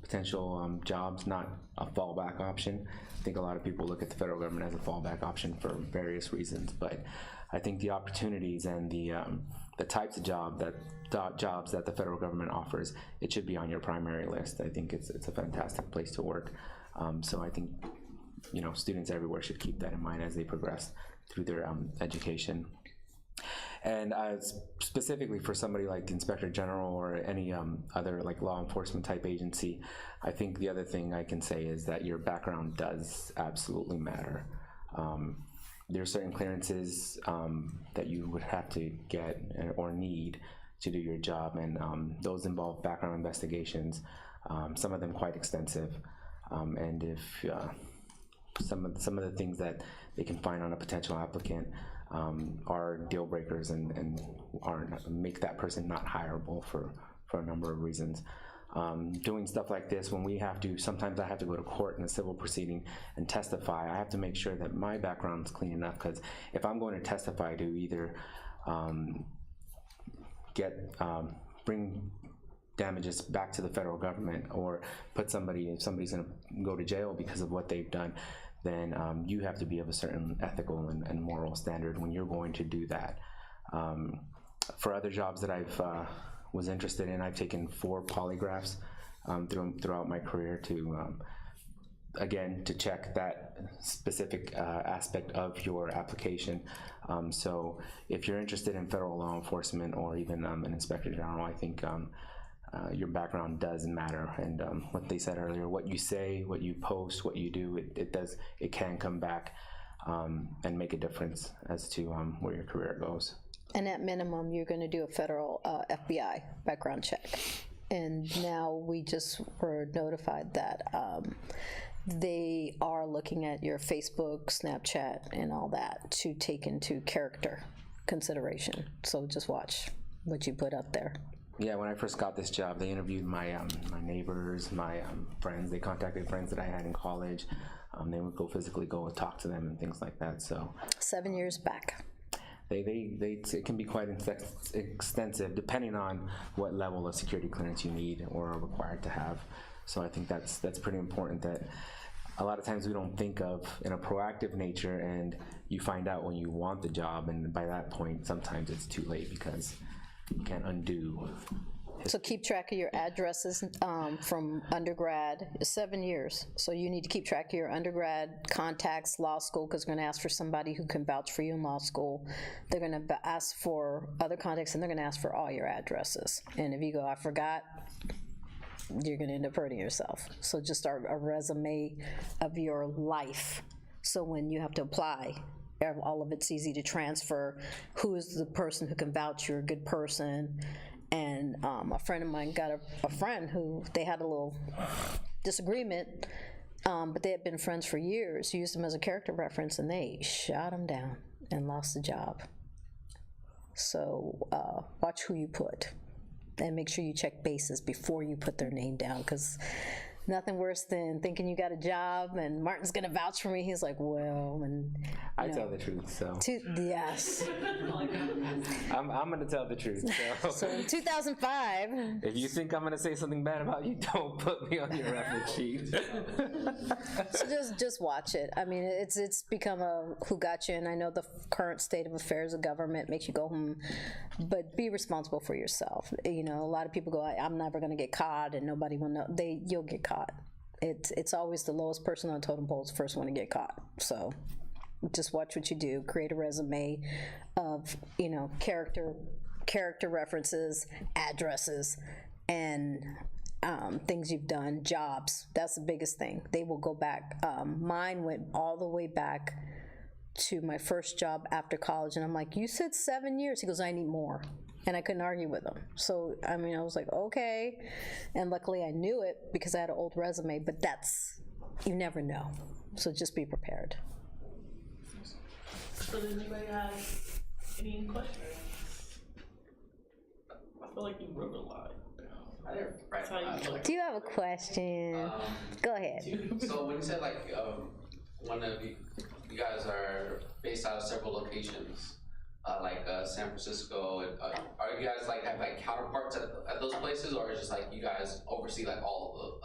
potential jobs, not a fallback option. I think a lot of people look at the federal government as a fallback option for various reasons, but I think the opportunities and the types of jobs that the federal government offers, it should be on your primary list. I think it's a fantastic place to work. So I think students everywhere should keep that in mind as they progress through their education. And specifically for somebody like the Inspector General or any other like law enforcement type agency, I think the other thing I can say is that your background does absolutely matter. There are certain clearances that you would have to get or need to do your job, and those involve background investigations, some of them quite extensive. And if some of the things that they can find on a potential applicant are deal breakers and make that person not hireable for a number of reasons. Doing stuff like this, when we have to, sometimes I have to go to court in a civil proceeding and testify, I have to make sure that my background's clean enough, because if I'm going to testify to either bring damages back to the federal government or if somebody's gonna go to jail because of what they've done, then you have to be of a certain ethical and moral standard when you're going to do that. For other jobs that I've was interested in, I've taken 4 polygraphs throughout my career to, again, to check that specific aspect of your application. So if you're interested in federal law enforcement or even an Inspector General, I think your background does matter, and what they said earlier, what you say, what you post, what you do, it can come back and make a difference as to where your career goes. And at minimum, you're going to do a federal FBI background check. And now we just were notified that they are looking at your Facebook, Snapchat, and all that to take into character consideration. So just watch what you put up there. Yeah, when I first got this job, they interviewed my neighbors, my friends. They contacted friends that I had in college. They would physically go and talk to them and things like that. So 7 years back. It can be quite extensive depending on what level of security clearance you need or are required to have. So I think that's pretty important, that a lot of times we don't think of in a proactive nature, and you find out when you want the job, and by that point sometimes it's too late because you can't undo So keep track of your addresses from undergrad, 7 years. So you need to keep track of your undergrad contacts, law school, because they're going to ask for somebody who can vouch for you in law school. They're going to ask for other contacts, and they're going to ask for all your addresses. And if you go, I forgot, you're going to end up hurting yourself. So just start a resume of your life. So when you have to apply, all of it's easy to transfer. Who is the person who can vouch you're a good person? And a friend of mine got a friend who they had a little disagreement, but they had been friends for years, used him as a character reference, and they shot him down and lost the job. So watch who you put, and make sure you check bases before you put their name down, because nothing worse than thinking you got a job and Martin's gonna vouch for me. He's like, well, and I tell the truth, so. Yes. I'm gonna tell the truth, so. So in 2005. If you think I'm gonna say something bad about you, don't put me on your reference sheet. So just watch it. I mean, it's become a who got you, and I know the current state of affairs of government makes you go home, but be responsible for yourself. You know, a lot of people go, I'm never gonna get caught and nobody will know. You'll get caught. It's always the lowest person on the totem pole is the first one to get caught. So just watch what you do. Create a resume of, you know, character references, addresses, and things you've done, jobs. That's the biggest thing. They will go back. Mine went all the way back to my first job after college, and I'm like, you said 7 years. He goes, I need more. And I couldn't argue with him. So, I mean, I was like, okay. And luckily I knew it because I had an old resume, but you never know. So just be prepared. So does anybody have any questions? I feel like you wrote a lot. I didn't write a lot. Do you have a question? Go ahead. So when you said like one of you guys are based out of several locations, like San Francisco, and, are you guys like have like counterparts at those places, or is it just like you guys oversee like all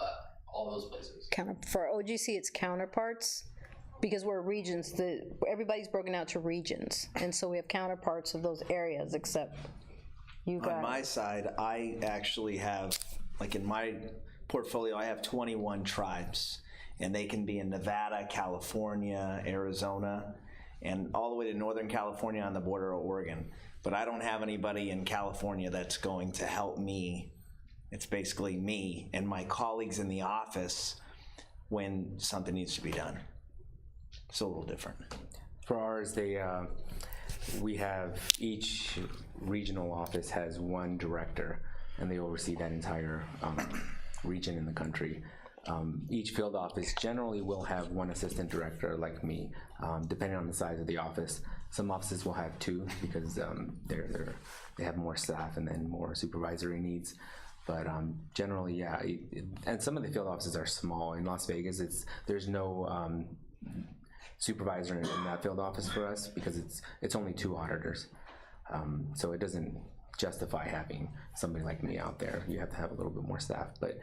those places? For OGC, it's counterparts because we're regions. Everybody's broken out to regions, and so we have counterparts of those areas. Except you guys. On my side, I actually have, like in my portfolio, I have 21 tribes, and they can be in Nevada, California, Arizona, and all the way to Northern California on the border of Oregon. But I don't have anybody in California that's going to help me. It's basically me and my colleagues in the office when something needs to be done. It's a little different. For ours, we have each regional office has one director, and they oversee that entire region in the country. Each field office generally will have one assistant director like me, depending on the size of the office. Some offices will have two because they have more staff and then more supervisory needs. But generally, yeah, and some of the field offices are small. In Las Vegas, there's no supervisor in that field office for us because it's only 2 auditors. So it doesn't justify having somebody like me out there. You have to have a little bit more staff. But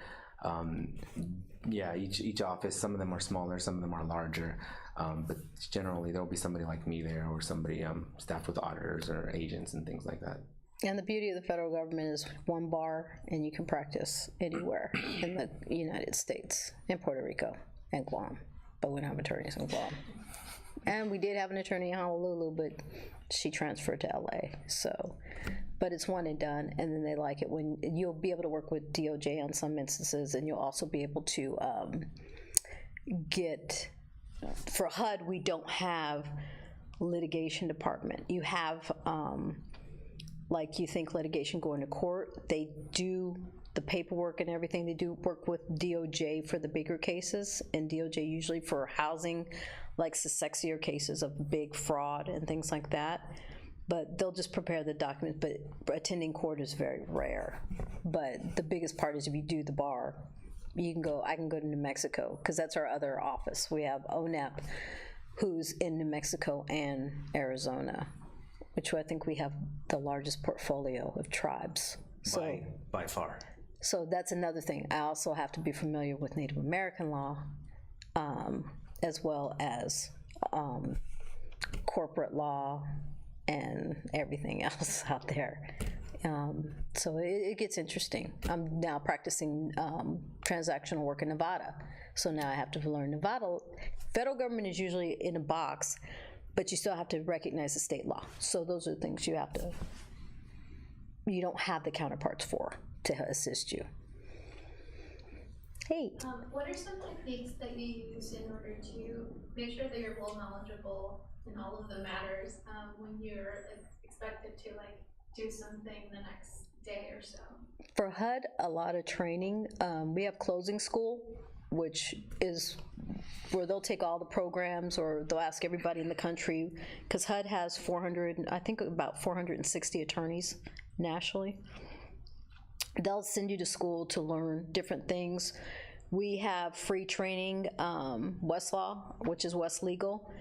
yeah, each office, some of them are smaller, some of them are larger, but generally there'll be somebody like me there or somebody staffed with auditors or agents and things like that. And the beauty of the federal government is one bar, and you can practice anywhere in the United States, and Puerto Rico, and Guam, but we don't have attorneys in Guam. And we did have an attorney in Honolulu, but she transferred to LA, so. But it's one and done, and then they like it when you'll be able to work with DOJ on some instances, and you'll also be able to get, for HUD, we don't have litigation department. You have, like you think litigation going to court, they do the paperwork and everything. They do work with DOJ for the bigger cases, and DOJ usually for housing, like the sexier cases of big fraud and things like that. But they'll just prepare the documents, but attending court is very rare. But the biggest part is if you do the bar, I can go to New Mexico, because that's our other office. We have ONEP, who's in New Mexico and Arizona, which I think we have the largest portfolio of tribes. So, by far. So that's another thing. I also have to be familiar with Native American law, as well as corporate law, and everything else out there So it gets interesting. I'm now practicing transactional work in Nevada. So now I have to learn Nevada. Federal government is usually in a box, but you still have to recognize the state law. So those are the things you don't have the counterparts for to assist you. Hey. What are some techniques that you use in order to make sure that you're well knowledgeable in all of the matters when you're expected to do something the next day or so? For HUD, a lot of training. We have closing school, which is where they'll take all the programs, or they'll ask everybody in the country, because HUD has 400, I think about 460 attorneys nationally. They'll send you to school to learn different things. We have free training, Westlaw, which is West Legal.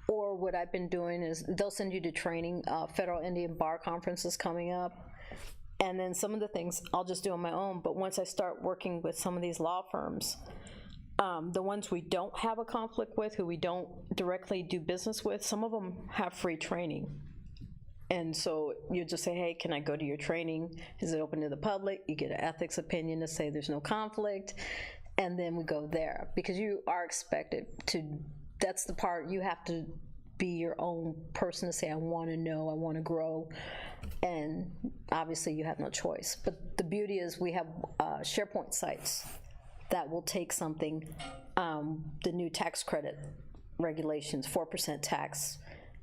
Or what I've been doing is they'll send you to training. Federal Indian Bar Conference is coming up. And then some of the things I'll just do on my own. But once I start working with some of these law firms, the ones we don't have a conflict with, who we don't directly do business with, some of them have free training. And so you just say, hey, can I go to your training? Is it open to the public? You get an ethics opinion to say there's no conflict. And then we go there, because you are expected to, that's the part, you have to be your own person to say, I want to know, I want to grow. And obviously you have no choice. But the beauty is we have SharePoint sites that will take something, the new tax credit regulations, 4% tax,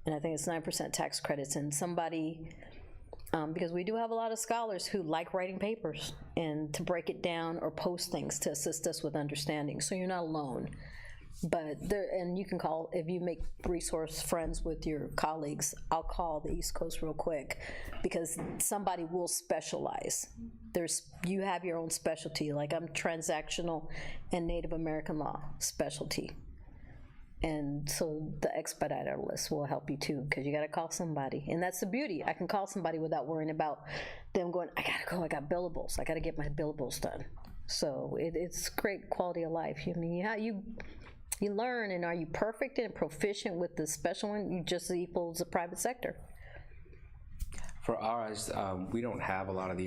and I think it's 9% tax credits, and somebody, because we do have a lot of scholars who like writing papers and to break it down or post things to assist us with understanding, so you're not alone. But there, and you can call, if you make resource friends with your colleagues, I'll call the East Coast real quick, because somebody will specialize. You have your own specialty, like I'm transactional and Native American law specialty. And so the expediter list will help you too, because you got to call somebody. And that's the beauty. I can call somebody without worrying about them going, I got to go, I got billables. I got to get my billables done. So it's great quality of life. I mean, you learn, and are you perfect and proficient with the special one? You just equals the private sector. For ours, we don't have a lot of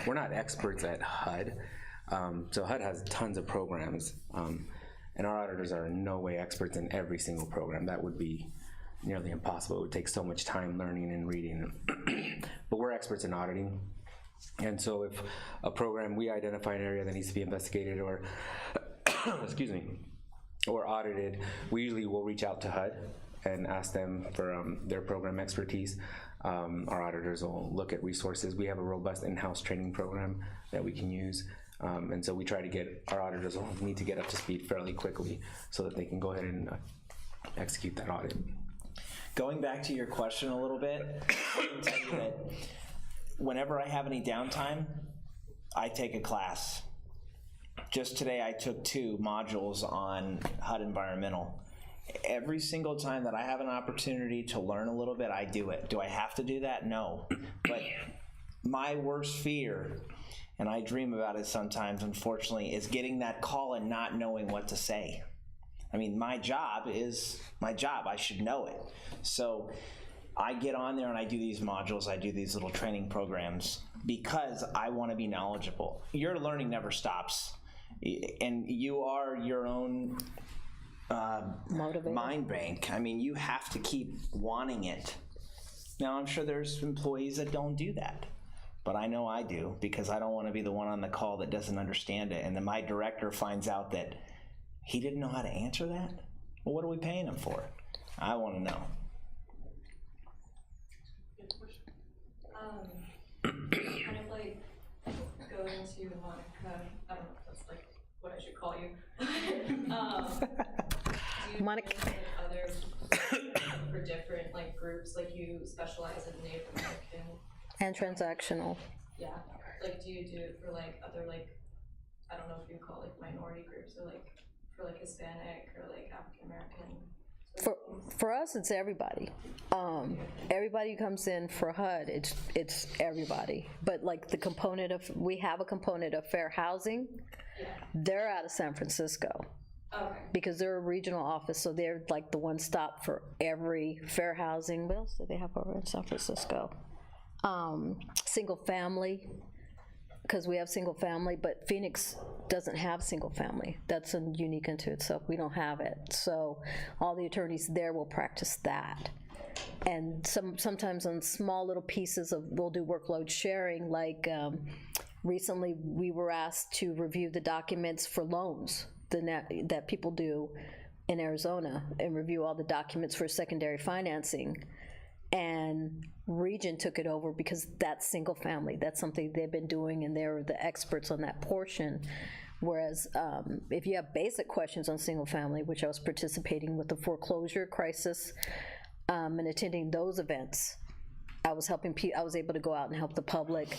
we're not experts at HUD. So HUD has tons of programs. And our auditors are in no way experts in every single program. That would be nearly impossible. It would take so much time learning and reading. But we're experts in auditing. And so if a program, we identify an area that needs to be investigated or, excuse me, or audited, we usually will reach out to HUD and ask them for their program expertise. Our auditors will look at resources. We have a robust in-house training program that we can use. And so we try to get, our auditors will need to get up to speed fairly quickly so that they can go ahead and execute that audit. Going back to your question a little bit, I can tell you that whenever I have any downtime, I take a class. Just today I took 2 modules on HUD Environmental. Every single time that I have an opportunity to learn a little bit, I do it. Do I have to do that? No. But my worst fear, and I dream about it sometimes, unfortunately, is getting that call and not knowing what to say. I mean, my job is my job. I should know it. So I get on there and I do these modules. I do these little training programs because I want to be knowledgeable. Your learning never stops. And you are your own mind bank. I mean, you have to keep wanting it. Now, I'm sure there's employees that don't do that. But I know I do, because I don't want to be the one on the call that doesn't understand it, and then my director finds out that he didn't know how to answer that? Well, what are we paying him for? I want to know. Kind of like going to Monica, I don't know if that's like what I should call you. Do you Monica. like other, for different like groups, like you specialize in Native American? And transactional. Yeah, like do you do it for like other like, I don't know if you call it like minority groups, or like for like Hispanic or like African American? For us, it's everybody. Everybody who comes in for HUD, it's everybody. But like the component of, we have a component of fair housing. Yeah. They're out of San Francisco. Okay. Because they're a regional office, so they're like the one stop for every fair housing. What else do they have over in San Francisco? Single family, because we have single family, but Phoenix doesn't have single family. That's unique unto itself. We don't have it. So all the attorneys there will practice that. And sometimes on small little pieces of, we'll do workload sharing, like recently we were asked to review the documents for loans that people do in Arizona and review all the documents for secondary financing. And Region took it over because that's single family. That's something they've been doing, and they're the experts on that portion. Whereas if you have basic questions on single family, which I was participating with the foreclosure crisis and attending those events, I was able to go out and help the public.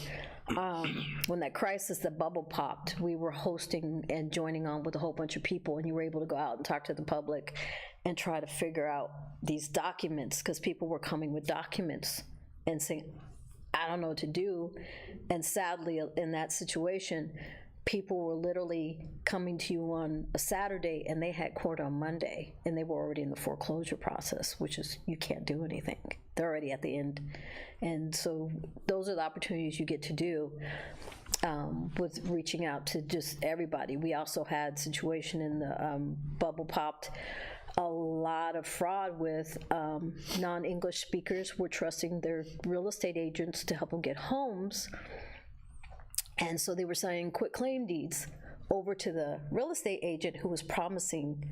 When that crisis, the bubble popped, we were hosting and joining on with a whole bunch of people, and you were able to go out and talk to the public and try to figure out these documents, because people were coming with documents and saying, I don't know what to do. And sadly, in that situation, people were literally coming to you on a Saturday and they had court on Monday, and they were already in the foreclosure process, which is, you can't do anything. They're already at the end. And so those are the opportunities you get to do with reaching out to just everybody. We also had situation in the bubble popped, a lot of fraud with non-English speakers were trusting their real estate agents to help them get homes. And so they were signing quit claim deeds over to the real estate agent who was promising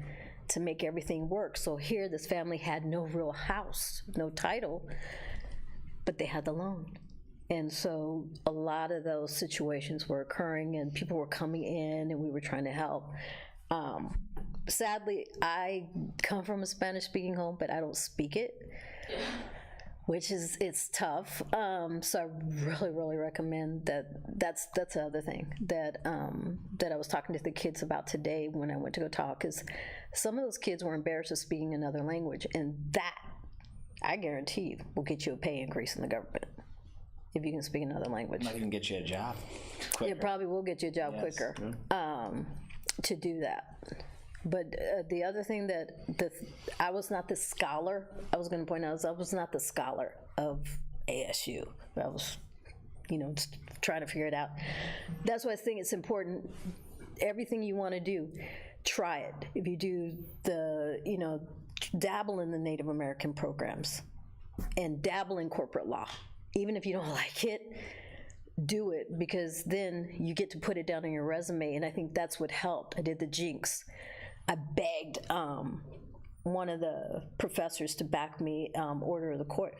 to make everything work. So here, this family had no real house, no title, but they had the loan. And so a lot of those situations were occurring, and people were coming in, and we were trying to help. Sadly, I come from a Spanish-speaking home, but I don't speak it. Yeah. Which is, it's tough. So I really, really recommend that. That's the other thing that I was talking to the kids about today when I went to go talk, is some of those kids were embarrassed of speaking another language, and that, I guarantee you, will get you a pay increase in the government if you can speak another language. Might even get you a job quicker. It probably will get you a job quicker to do that. But the other thing that I was not the scholar, I was going to point out, is I was not the scholar of ASU. I was, just trying to figure it out. That's why I think it's important, everything you want to do, try it. If you do dabble in the Native American programs and dabble in corporate law, even if you don't like it, do it, because then you get to put it down on your resume, and I think that's what helped. I did the Jinx. I begged one of the professors to back me order of the court,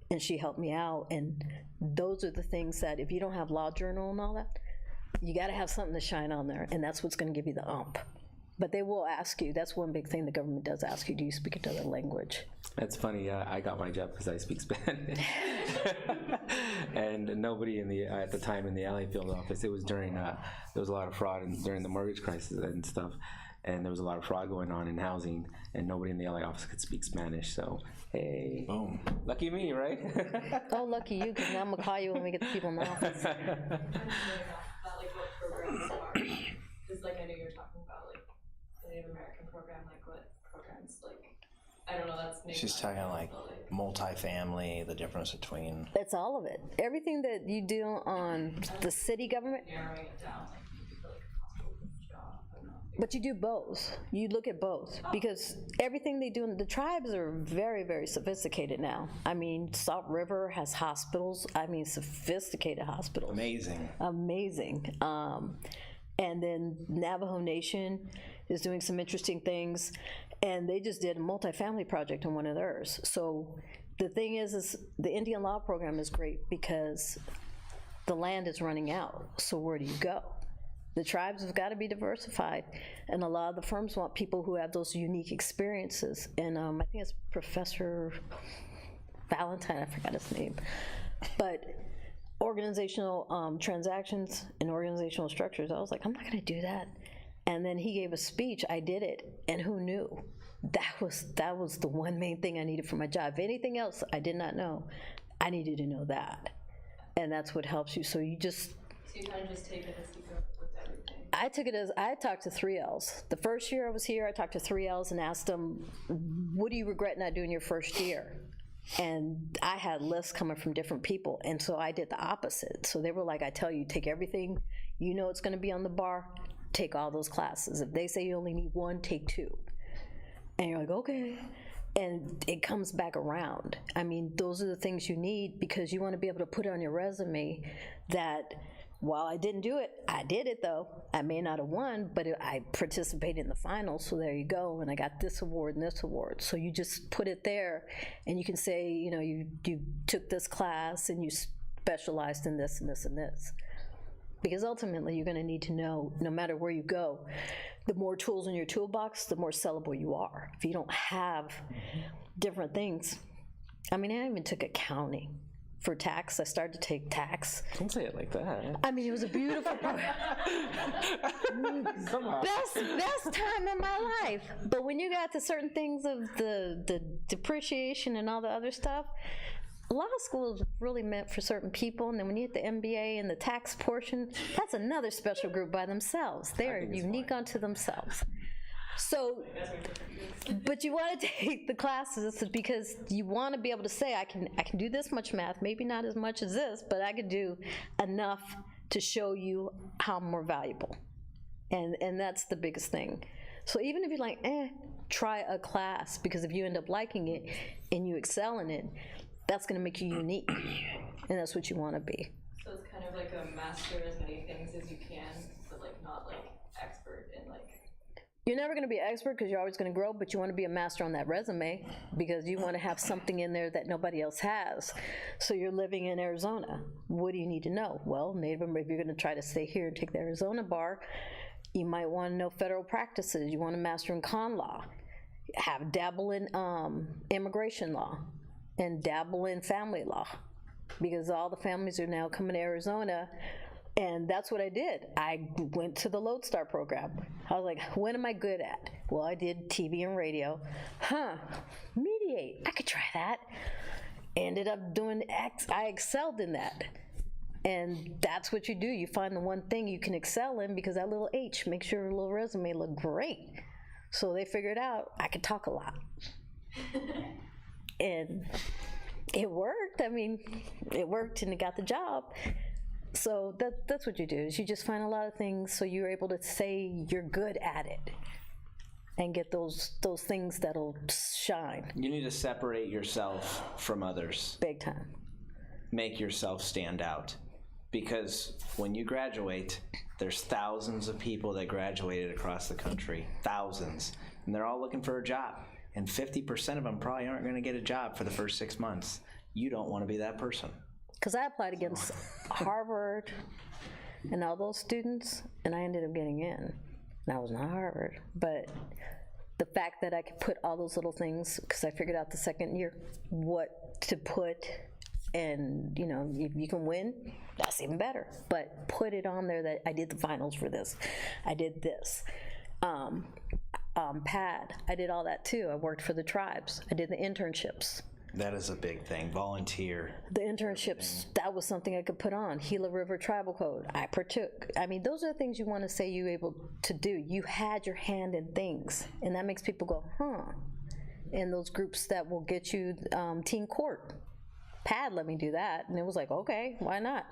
and she helped me out. And those are the things that, if you don't have law journal and all that, you got to have something to shine on there, and that's what's going to give you the ump. But they will ask you. That's one big thing the government does ask you. Do you speak another language? That's funny. I got my job because I speak Spanish. And nobody at the time in the LA field office, it was during, there was a lot of fraud during the mortgage crisis and stuff. And there was a lot of fraud going on in housing, and nobody in the LA office could speak Spanish. So, hey, boom, lucky me, right? Oh, lucky you, because now I'm gonna call you when we get the people in the office. I'm wondering about like what programs are. Because like I know you're talking about like the Native American program, like what programs, like I don't know. That's Native She's talking like multifamily, the difference between. It's all of it. Everything that you do on the city government. Narrowing it down. But you do both. You look at both, because everything they do in the tribes are very, very sophisticated now. I mean, Salt River has hospitals. I mean, sophisticated hospitals. Amazing. Amazing. And then Navajo Nation is doing some interesting things, and they just did a multifamily project on one of theirs. So the thing is the Indian law program is great because the land is running out. So where do you go? The tribes have got to be diversified, and a lot of the firms want people who have those unique experiences. And I think it's Professor Valentine, I forgot his name, but organizational transactions and organizational structures, I was like, I'm not gonna do that. And then he gave a speech, I did it, and who knew? That was the one main thing I needed for my job. If anything else I did not know, I needed to know that. And that's what helps you. So you just... So you kind of just take it as you go with everything? I took it as, I talked to 3Ls. The first year I was here, I talked to 3Ls and asked them, what do you regret not doing your first year? And I had lists coming from different people, and so I did the opposite. So they were like, I tell you, take everything, you know it's gonna be on the bar, take all those classes. If they say you only need one, take two. And you're like, okay. And it comes back around. I mean, those are the things you need because you wanna be able to put on your resume that, while I didn't do it, I did it though. I may not have won, but I participated in the finals, so there you go, and I got this award and this award. So you just put it there, and you can say, you know, you took this class and you specialized in this and this and this. Because ultimately, you're gonna need to know, no matter where you go, the more tools in your toolbox, the more sellable you are. If you don't have different things, I mean, I even took accounting. For tax, I started to take tax. Don't say it like that. I mean, it was a beautiful program. Come on. Best time of my life. But when you got to certain things of the depreciation and all the other stuff, law school is really meant for certain people, and then when you hit the MBA and the tax portion, that's another special group by themselves. They're unique unto themselves. So, but you want to take the classes because you want to be able to say, I can do this much math, maybe not as much as this, but I can do enough to show you how I'm more valuable. And that's the biggest thing. So even if you're like, try a class, because if you end up liking it and you excel in it, that's gonna make you unique, and that's what you want to be. So it's kind of like a master as many things as you can, but like not like expert in like. You're never going to be an expert because you're always going to grow, but you want to be a master on that resume because you want to have something in there that nobody else has. So you're living in Arizona. What do you need to know? Well, Native American, if you're going to try to stay here and take the Arizona bar, you might want to know federal practices. You want to master in con law, dabble in immigration law, and dabble in family law because all the families are now coming to Arizona. And that's what I did. I went to the Lodestar program. I was like, what am I good at? Well, I did TV and radio. Mediate, I could try that. Ended up doing I excelled in that. And that's what you do. You find the one thing you can excel in because that little H makes your little resume look great. So they figured out I could talk a lot. And it worked. I mean, it worked and it got the job. So that's what you do, is you just find a lot of things so you're able to say you're good at it and get those things that'll shine. You need to separate yourself from others. Big time. Make yourself stand out. Because when you graduate, there's thousands of people that graduated across the country, thousands, and they're all looking for a job. And 50% of them probably aren't going to get a job for the first 6 months. You don't want to be that person. Because I applied against Harvard and all those students, and I ended up getting in. And I was not Harvard, but the fact that I could put all those little things, because I figured out the second year what to put, and you know, if you can win, that's even better. But put it on there that I did the finals for this, I did this. PAD, I did all that too. I worked for the tribes. I did the internships. That is a big thing. Volunteer. The internships, that was something I could put on. Gila River Tribal Code, I partook. I mean, those are the things you want to say you're able to do. You had your hand in things, and that makes people go, huh. And those groups that will get you teen court. PAD let me do that, and it was like, okay, why not?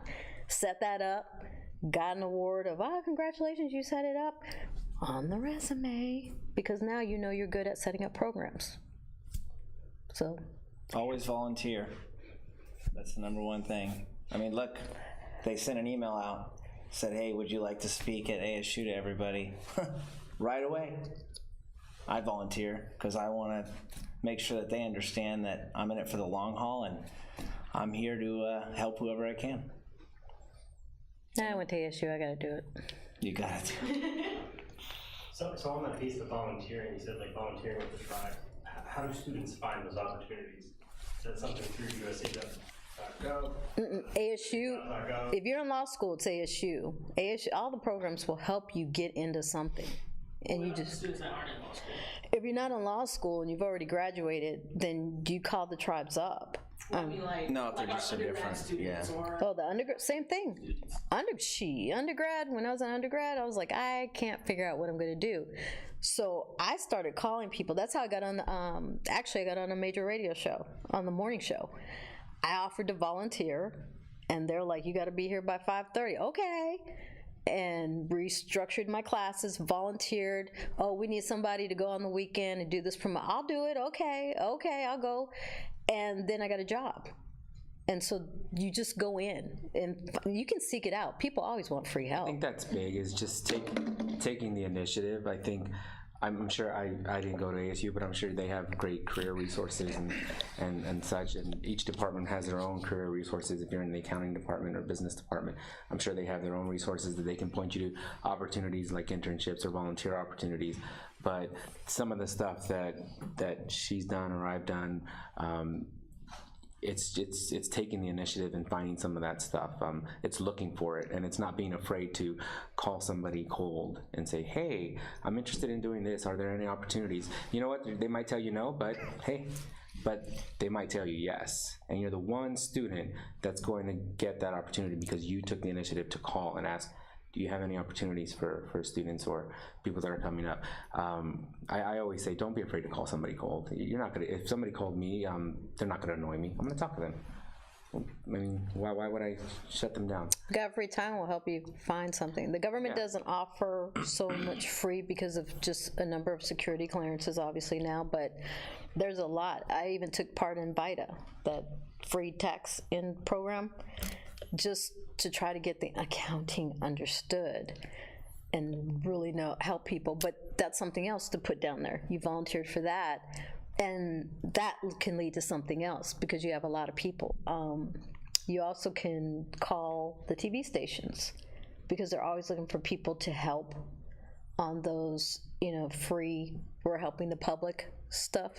Set that up, got an award of, congratulations, you set it up on the resume, because now you know you're good at setting up programs. So. Always volunteer. That's the number one thing. I mean, look, they sent an email out, said, hey, would you like to speak at ASU to everybody? Right away. I volunteer because I want to make sure that they understand that I'm in it for the long haul and I'm here to help whoever I can. I went to ASU, I gotta do it. You got it. So on that piece of volunteering, you said like volunteering with the tribe. How do students find those opportunities? Is that something through USA.gov? ASU, if you're in law school, it's ASU. ASU, all the programs will help you get into something. And you just, Students that aren't in law school. if you're not in law school and you've already graduated, then you call the tribes up. I mean, like, No, if they're like just our so undergrad different, students yeah. or Oh, the undergrad, same thing. Undergrad, when I was an undergrad, I was like, I can't figure out what I'm gonna do. So I started calling people. That's how I got on, actually I got on a major radio show, on the morning show. I offered to volunteer, and they're like, you gotta be here by 5:30. Okay. And restructured my classes, volunteered. Oh, we need somebody to go on the weekend and do this I'll do it. Okay, I'll go. And then I got a job. And so you just go in and you can seek it out. People always want free help. I think that's big, is just taking the initiative. I think, I'm sure I didn't go to ASU, but I'm sure they have great career resources and such, and each department has their own career resources. If you're in the accounting department or business department, I'm sure they have their own resources that they can point you to opportunities like internships or volunteer opportunities. But some of the stuff that she's done or I've done, it's taking the initiative and finding some of that stuff. It's looking for it, and it's not being afraid to call somebody cold and say, hey, I'm interested in doing this. Are there any opportunities? You know what? They might tell you no, but hey, but they might tell you yes. And you're the one student that's going to get that opportunity because you took the initiative to call and ask, do you have any opportunities for students or people that are coming up? I always say, don't be afraid to call somebody cold. You're not gonna, if somebody called me, they're not gonna annoy me. I'm gonna talk to them. I mean, why would I shut them down? Got Free Time will help you find something. The government doesn't offer so much free because of just a number of security clearances, obviously now, but there's a lot. I even took part in VITA, that free tax in program, just to try to get the accounting understood and really help people. But that's something else to put down there. You volunteered for that, and that can lead to something else because you have a lot of people. You also can call the TV stations because they're always looking for people to help on those, free, we're helping the public stuff.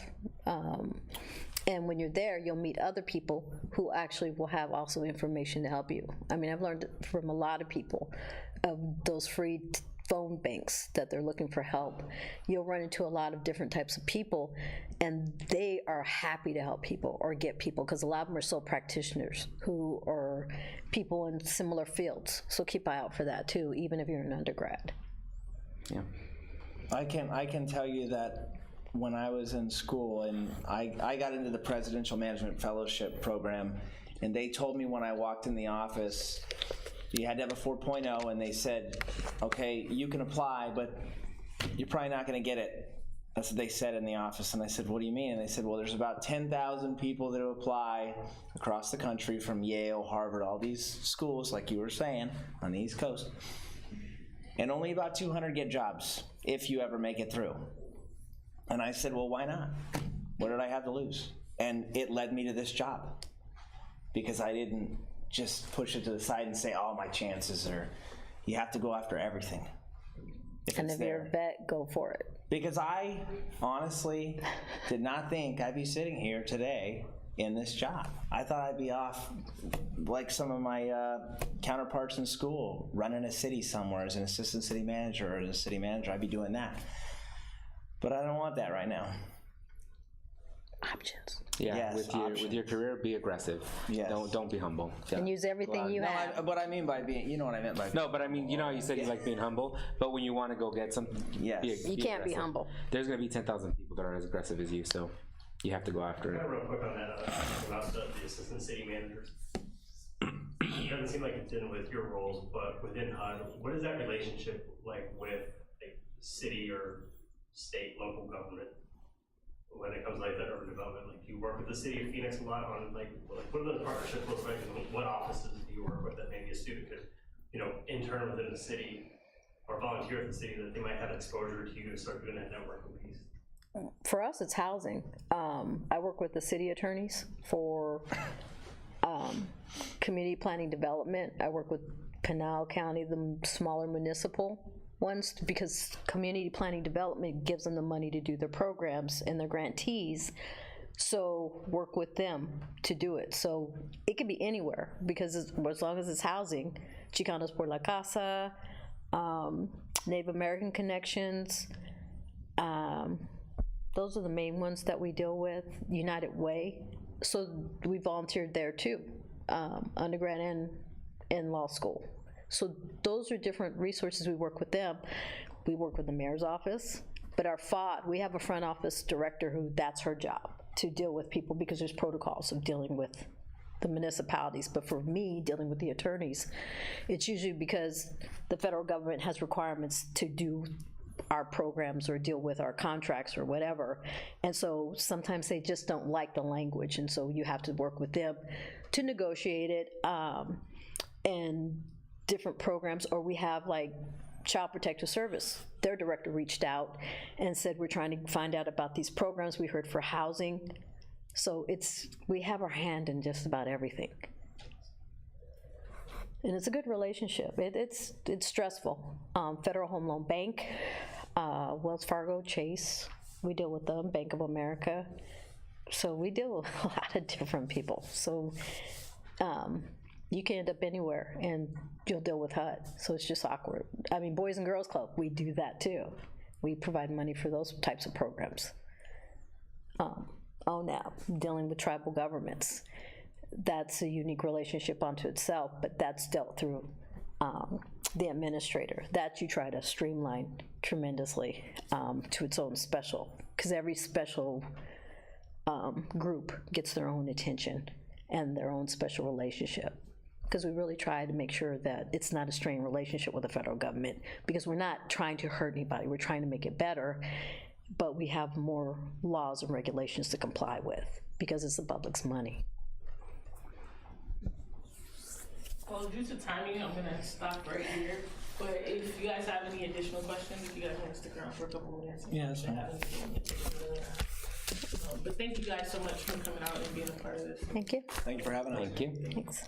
And when you're there, you'll meet other people who actually will have also information to help you. I mean, I've learned from a lot of people of those free phone banks that they're looking for help. You'll run into a lot of different types of people, and they are happy to help people or get people, because a lot of them are sole practitioners who are people in similar fields. So keep an eye out for that too, even if you're an undergrad. Yeah. I can tell you that when I was in school, and I got into the Presidential Management Fellowship program, and they told me when I walked in the office, you had to have a 4.0, and they said, okay, you can apply, but you're probably not going to get it. That's what they said in the office. And I said, what do you mean? And they said, well, there's about 10,000 people that apply across the country from Yale, Harvard, all these schools, like you were saying, on the East Coast. And only about 200 get jobs, if you ever make it through. And I said, well, why not? What did I have to lose? And it led me to this job, because I didn't just push it to the side and say, oh, my chances are, you have to go after everything. And if you're a vet, go for it. Because I honestly did not think I'd be sitting here today in this job. I thought I'd be off like some of my counterparts in school, running a city somewhere as an assistant city manager or as a city manager. I'd be doing that. But I don't want that right now. Options. Yeah, Yes, with your career, be aggressive. Yes. Don't be humble. Yeah. And use everything you have. What I mean by being, you know what I meant by No, but I mean, you know how you said you like being humble, but when you want to go get something, Yes. You can't be humble. There's going to be 10,000 people that are as aggressive as you, so you have to go after it. Real quick on that, about the assistant city managers. It doesn't seem like it's in with your roles, but within HUD, what is that relationship like with city or state, local government when it comes to like the urban development? Like, do you work with the city of Phoenix a lot on like what are the partnerships look like, and what offices do you work with that maybe a student could, intern within the city or volunteer at the city that they might have exposure to you to start doing that networking piece? For us, it's housing. I work with the city attorneys for community planning development. I work with Pinal County, the smaller municipal ones, because community planning development gives them the money to do their programs and their grantees. So work with them to do it. So it could be anywhere, because as long as it's housing, Chicanos por la Casa, Native American Connections, those are the main ones that we deal with. United Way. So we volunteered there too, undergrad and in law school. So those are different resources. We work with them. We work with the mayor's office. But our FOD, we have a front office director who, that's her job, to deal with people, because there's protocols of dealing with the municipalities. But for me, dealing with the attorneys, it's usually because the federal government has requirements to do our programs or deal with our contracts or whatever. And so sometimes they just don't like the language, and so you have to work with them to negotiate it, and different programs. Or we have like Child Protective Service, their director reached out and said, we're trying to find out about these programs we heard for housing. So we have our hand in just about everything. And it's a good relationship. It's stressful. Federal Home Loan Bank, Wells Fargo, Chase, we deal with them, Bank of America. So we deal with a lot of different people. So you can end up anywhere and you'll deal with HUD. So it's just awkward. I mean, Boys and Girls Club, we do that too. We provide money for those types of programs. ONAP, dealing with tribal governments. That's a unique relationship unto itself, but that's dealt through the administrator. That you try to streamline tremendously to its own special, because every special group gets their own attention and their own special relationship. Because we really try to make sure that it's not a strained relationship with the federal government, because we're not trying to hurt anybody, we're trying to make it better, but we have more laws and regulations to comply with, because it's the public's money. Well, due to timing, I'm gonna stop right here. But if you guys have any additional questions, if you guys want to stick around for a couple minutes. Yeah, that's fine. But thank you guys so much for coming out and being a part of this. Thank you. Thank you for having us. Thank you. Thanks.